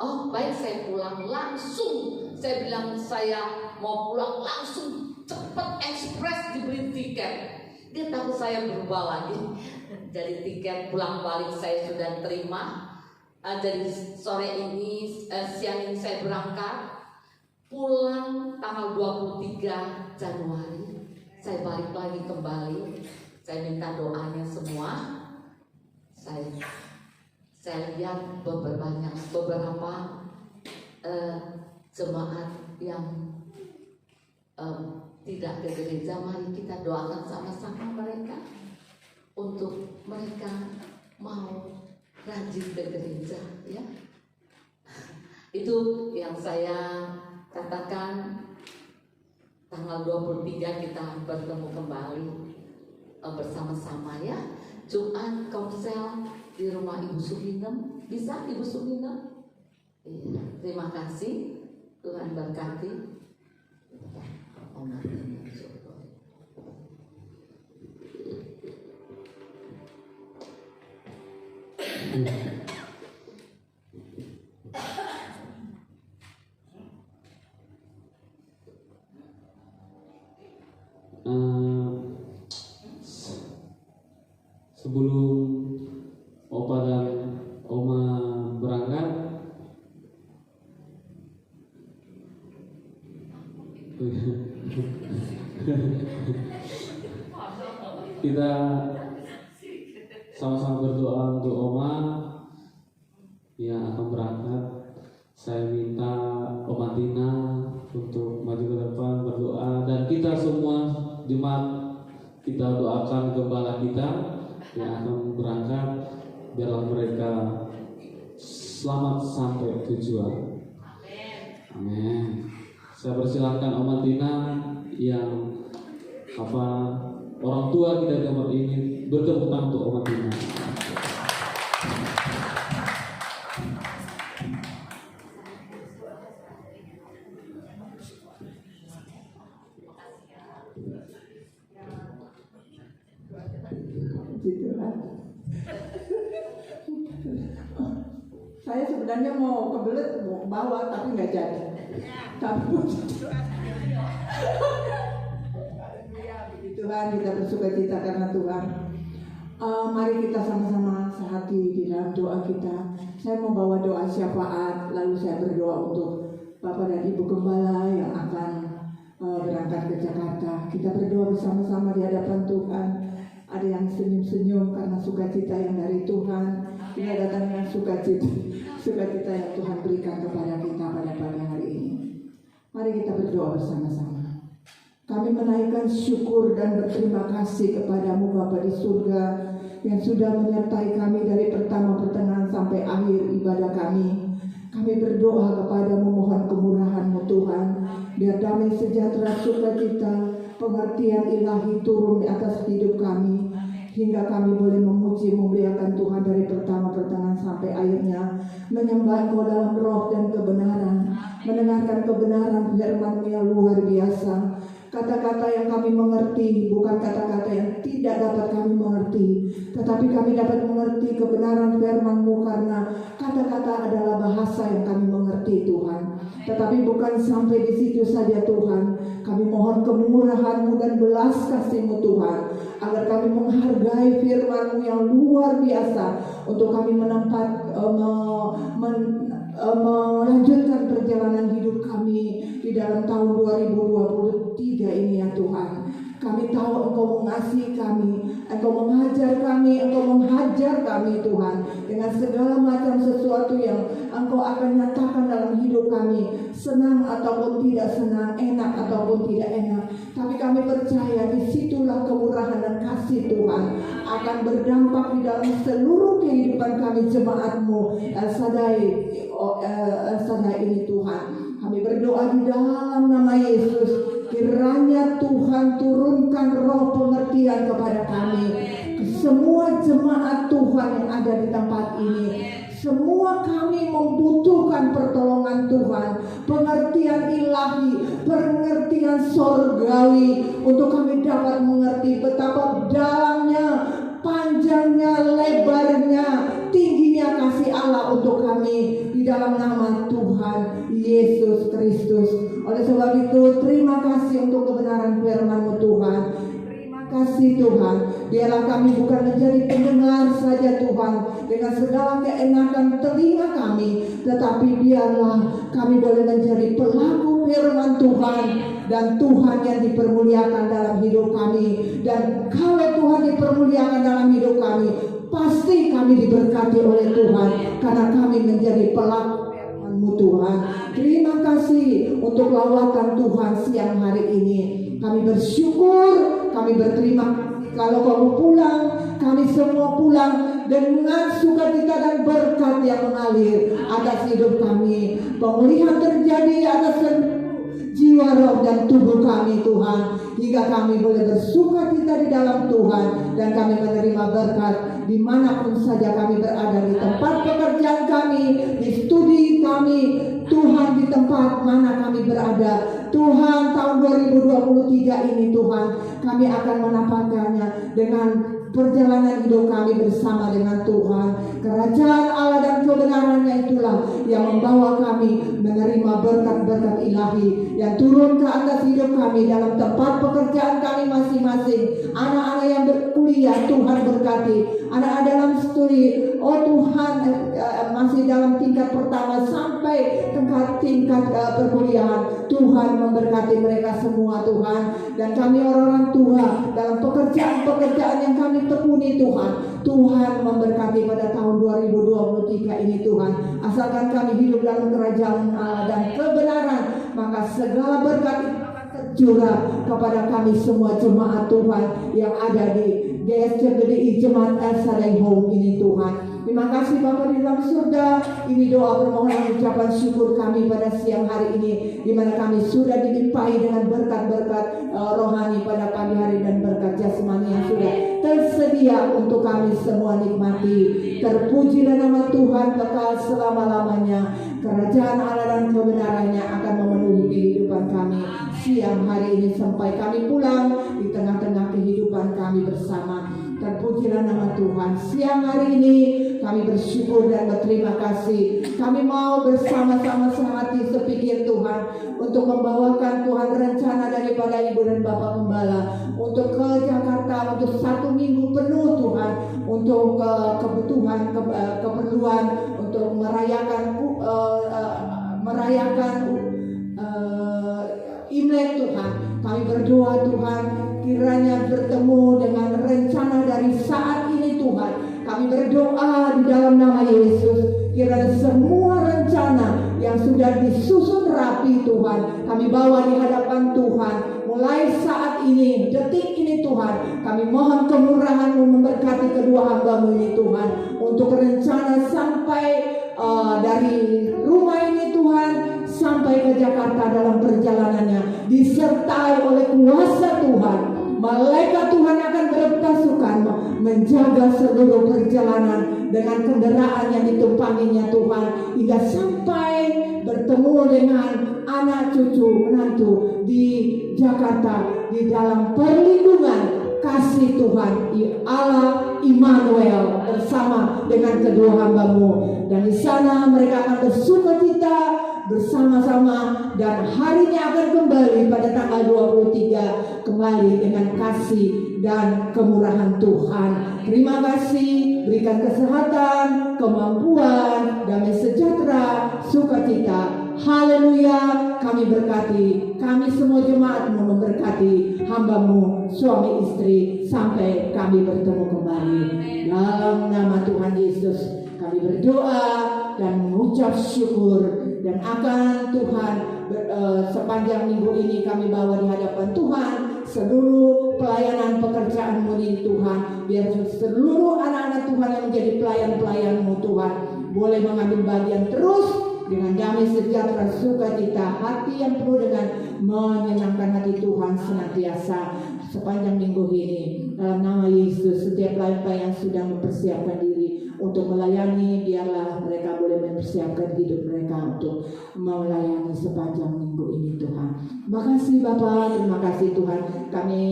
oh baik saya pulang langsung. Saya bilang saya mau pulang langsung, cepat ekspres diberi tiket. Dia tahu saya berubah lagi. Jadi tiket pulang balik saya sudah terima. Jadi sore ini, siang ini saya berangkat. Pulang tanggal 23 Januari. Saya balik lagi kembali. Saya minta doanya semua. Saya lihat beberapa jemaat yang tidak ke gereja. Mari kita doakan sama-sama mereka untuk mereka mau rajin ke gereja, ya. Itu yang saya katakan. Tanggal 23 kita bertemu kembali bersama-sama ya. Jumat komsel di rumah Ibu Suginem. Bisa Ibu Suginem? Iya, terima kasih. Tuhan berkati. Sebelum Opa dan Oma berangkat, kita sama-sama berdoa untuk Oma yang akan berangkat. Saya minta Oma Tina untuk maju ke depan berdoa, dan kita semua jemaat kita doakan gembala kita yang akan berangkat, biarlah mereka selamat sampai tujuan. Amin. Saya persilakan Oma Tina yang orang tua kita di tempat ini bertepuk tangan untuk Oma Tina. Saya sebenarnya mau kebelet mau ke bawah tapi nggak jadi. Tapi Tuhan, kita bersuka cita karena Tuhan. Mari kita sama-sama sehati di dalam doa kita. Saya mau bawa doa syafaat, lalu saya berdoa untuk Bapak dan Ibu Gembala yang akan berangkat ke Jakarta. Kita berdoa bersama-sama di hadapan Tuhan. Ada yang senyum-senyum karena sukacita yang dari Tuhan. Ini datangnya sukacita yang Tuhan berikan kepada kita pada pagi hari ini. Mari kita berdoa bersama-sama. Kami menaikkan syukur dan berterima kasih kepadamu Bapa di surga yang sudah menyertai kami dari pertama pertengahan sampai akhir ibadah kami. Kami berdoa kepadamu, mohon kemurahan-Mu Tuhan, biar damai sejahtera, sukacita, pengertian ilahi turun di atas hidup kami, hingga kami boleh memuji memuliakan Tuhan dari pertama pertengahan sampai akhirnya, menyembah Engkau dalam roh dan kebenaran, mendengarkan kebenaran firman-Mu yang luar biasa. Kata-kata yang kami mengerti bukan kata-kata yang tidak dapat kami mengerti, tetapi kami dapat mengerti kebenaran firman-Mu karena kata-kata adalah bahasa yang kami mengerti Tuhan. Tetapi bukan sampai di situ saja Tuhan, kami mohon kemurahan-Mu dan belas kasih-Mu Tuhan, agar kami menghargai firman-Mu yang luar biasa untuk kami melanjutkan perjalanan hidup kami di dalam tahun 2023 ini ya Tuhan. Kami tahu Engkau mengasihi kami, Engkau menghajar kami Tuhan, dengan segala macam sesuatu yang Engkau akan nyatakan dalam hidup kami, senang ataupun tidak senang, enak ataupun tidak enak. Tapi kami percaya disitulah kemurahan dan kasih Tuhan akan berdampak di dalam seluruh kehidupan kami jemaat-Mu El Shaddai ini Tuhan. Kami berdoa di dalam nama Yesus, kiranya Tuhan turunkan roh pengertian kepada kami, semua jemaat Tuhan yang ada di tempat ini. Semua kami membutuhkan pertolongan Tuhan, pengertian ilahi, pengertian sorgawi, untuk kami dapat mengerti betapa dalamnya, panjangnya, lebarnya, tingginya kasih Allah untuk kami di dalam nama Tuhan Yesus Kristus. Oleh sebab itu, terima kasih untuk kebenaran firman-Mu Tuhan. Terima kasih Tuhan, biarlah kami bukan menjadi pendengar saja Tuhan dengan segala keenakan telinga kami, tetapi biarlah kami boleh menjadi pelaku firman Tuhan, dan Tuhan yang dipermuliakan dalam hidup kami. Dan kalau Tuhan dipermuliakan dalam hidup kami, pasti kami diberkati oleh Tuhan, karena kami menjadi pelaku firman-Mu Tuhan. Terima kasih untuk lawatan Tuhan siang hari ini. Kami bersyukur, kami berterima kasih. Kalau kamu pulang, kami semua pulang dengan sukacita dan berkat yang mengalir atas hidup kami. Pemulihan terjadi atas jiwa, roh, dan tubuh kami Tuhan, hingga kami boleh bersukacita di dalam Tuhan, dan kami menerima berkat dimanapun saja kami berada, di tempat pekerjaan kami, di studi kami Tuhan, di tempat mana kami berada Tuhan. Tahun 2023 ini Tuhan, kami akan menampakkannya dengan perjalanan hidup kami bersama dengan Tuhan. Kerajaan Allah dan kebenarannya itulah yang membawa kami menerima berkat-berkat ilahi yang turun ke atas hidup kami dalam tempat pekerjaan kami masing-masing. Anak-anak yang berkuliah, Tuhan berkati. Anak-anak dalam studi, oh Tuhan, masih dalam tingkat pertama sampai tingkat perkuliahan, Tuhan memberkati mereka semua Tuhan. Dan kami orang-orang tua dalam pekerjaan-pekerjaan yang kami tekuni Tuhan memberkati pada tahun 2023 ini Tuhan. Asalkan kami hidup dalam kerajaan Allah dan kebenaran, maka segala berkat itu akan tercurah kepada kami semua jemaat Tuhan yang ada di GSC-GDI Jemaat El Shaddai Home ini Tuhan. Terima kasih Bapa di dalam surga. Ini doa permohonan ucapan syukur kami pada siang hari ini, di mana kami sudah dilimpahi dengan berkat-berkat rohani pada pagi hari dan berkat jasmani yang sudah tersedia untuk kami semua nikmati. Terpujilah nama Tuhan kekal selama-lamanya. Kerajaan Allah dan kebenarannya akan memenuhi kehidupan kami siang hari ini sampai kami pulang di tengah-tengah kehidupan kami bersama. Terpujilah nama Tuhan. Siang hari ini kami bersyukur dan berterima kasih. Kami mau bersama-sama sehati sepikir Tuhan untuk membawakan Tuhan rencana daripada Ibu dan Bapak Gembala untuk ke Jakarta untuk 1 minggu penuh Tuhan, untuk kebutuhan keperluan untuk merayakan Imlek Tuhan. Kami berdoa Tuhan, kiranya bertemu dengan rencana dari saat ini Tuhan. Kami berdoa di dalam nama Yesus, kiranya semua rencana yang sudah disusun rapi Tuhan, kami bawa di hadapan Tuhan. Mulai saat ini, detik ini Tuhan, kami mohon kemurahan-Mu memberkati kedua hamba-Mu ini Tuhan, untuk rencana sampai dari rumah ini Tuhan sampai ke Jakarta dalam perjalanannya, disertai oleh kuasa Tuhan. Malaikat Tuhan akan berpasukan menjaga seluruh perjalanan dengan kendaraan yang ditumpanginya Tuhan, hingga sampai bertemu dengan anak cucu menantu di Jakarta di dalam perlindungan kasih Tuhan Allah Immanuel bersama dengan kedua hamba-Mu. Dan di sana mereka akan bersukacita bersama-sama, dan harinya akan kembali pada tanggal 23 kembali dengan kasih dan kemurahan Tuhan. Terima kasih, berikan kesehatan, kemampuan, damai sejahtera, sukacita. Haleluya, kami berkati, kami semua jemaat-Mu memberkati hamba-Mu, suami istri, sampai kami bertemu kembali. Dalam nama Tuhan Yesus kami berdoa dan mengucap syukur. Dan akan Tuhan sepanjang minggu ini kami bawa di hadapan Tuhan seluruh pelayanan pekerjaan-Mu ini Tuhan. Biar seluruh anak-anak Tuhan yang menjadi pelayan-pelayan-Mu Tuhan boleh mengambil bagian terus dengan damai sejahtera, sukacita, hati yang penuh dengan menyenangkan hati Tuhan senantiasa sepanjang minggu ini. Dalam nama Yesus, setiap pelayan-pelayan yang sudah mempersiapkan diri untuk melayani, biarlah mereka boleh mempersiapkan hidup mereka untuk melayani sepanjang minggu ini Tuhan. Terima kasih Bapa, terima kasih Tuhan. Kami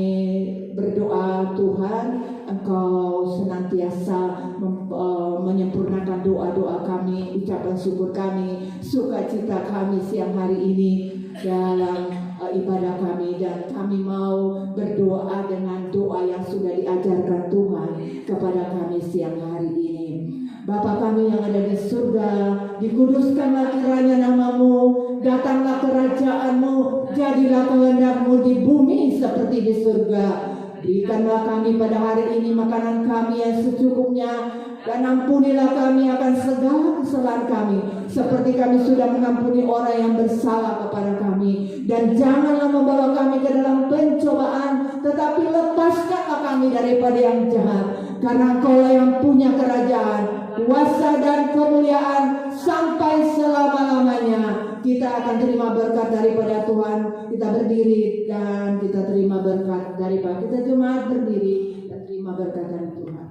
berdoa Tuhan, Engkau senantiasa menyempurnakan doa-doa kami, ucapan syukur kami, sukacita kami siang hari ini dalam ibadah kami. Dan kami mau berdoa dengan doa yang sudah diajarkan Tuhan kepada kami siang hari ini. Bapa kami yang ada di surga, dikuduskanlah kiranya nama-Mu, datanglah kerajaan-Mu, jadilah kehendak-Mu di bumi seperti di surga. Berikanlah kami pada hari ini makanan kami yang secukupnya, dan ampunilah kami akan segala kesalahan kami, seperti kami sudah mengampuni orang yang bersalah kepada kami. Dan janganlah membawa kami ke dalam pencobaan, tetapi lepaskanlah kami daripada yang jahat. Karena Engkau yang punya kerajaan, kuasa dan kemuliaan sampai selama-lamanya. Kita akan terima berkat daripada Tuhan. Kita berdiri dan kita terima berkat daripada kita jemaat, berdiri dan terima berkat dari Tuhan.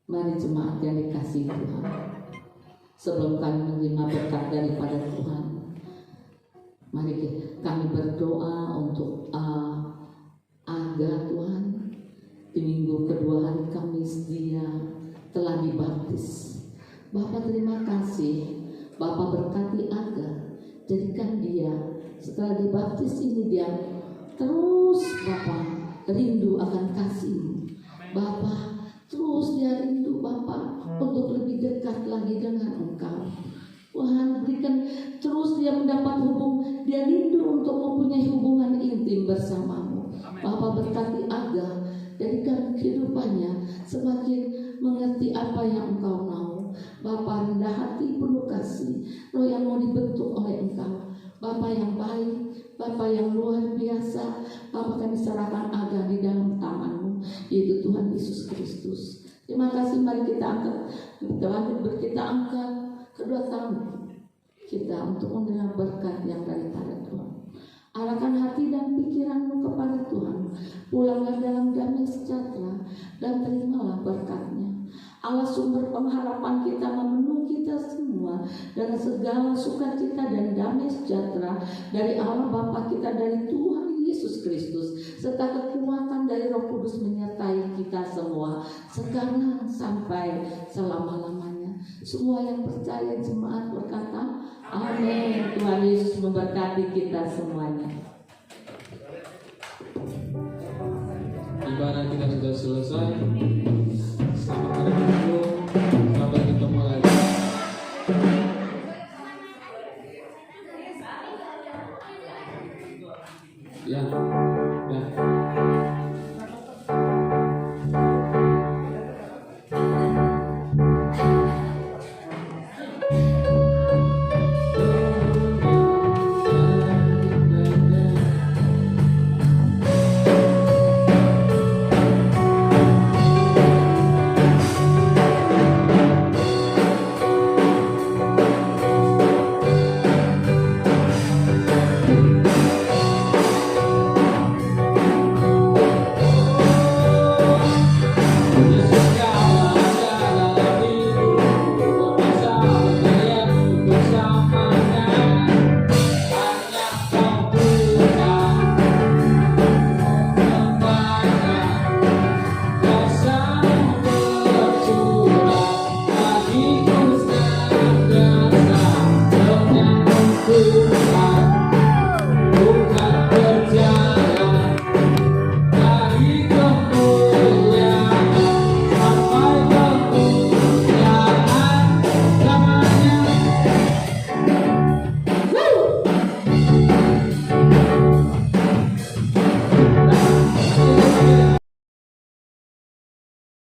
Mari jemaat yang dikasihi Tuhan, sebelum kami menerima berkat daripada Tuhan, mari kami berdoa untuk agar Tuhan Di minggu kedua hari Kamis dia telah dibaptis. Bapak terima kasih, Bapak berkati Aga, jadikan dia setelah dibaptis ini dia terus Bapak rindu akan kasih Bapak, terus dia rindu Bapak untuk lebih dekat lagi dengan Engkau. Tuhan berikan terus dia mendapat dia rindu untuk mempunyai hubungan intim bersamamu. Bapak berkati Aga, jadikan kehidupannya semakin mengerti apa yang Engkau mau. Bapak rendah hati, penuh kasih, roh yang mau dibentuk oleh Engkau. Bapak yang baik, Bapak yang luar biasa, Bapak kami serahkan Aga di dalam tangan-Mu, yaitu Tuhan Yesus Kristus. Terima kasih, mari kita angkat kedua tangan kita untuk menerima berkat yang daripada Tuhan. Arahkan hati dan pikiranmu kepada Tuhan. Pulanglah dalam damai sejahtera dan terimalah berkatnya. Allah sumber pengharapan kita memenuhi kita semua dengan segala sukacita dan damai sejahtera dari Allah Bapa kita, dari Tuhan Yesus Kristus, serta kekuatan dari Roh Kudus menyertai kita semua sekarang sampai selama-lamanya. Semua yang percaya jemaat berkata amin. Tuhan Yesus memberkati kita semuanya. Ibadah kita sudah selesai. Selamat hari Minggu. Sampai ketemu lagi. Ya.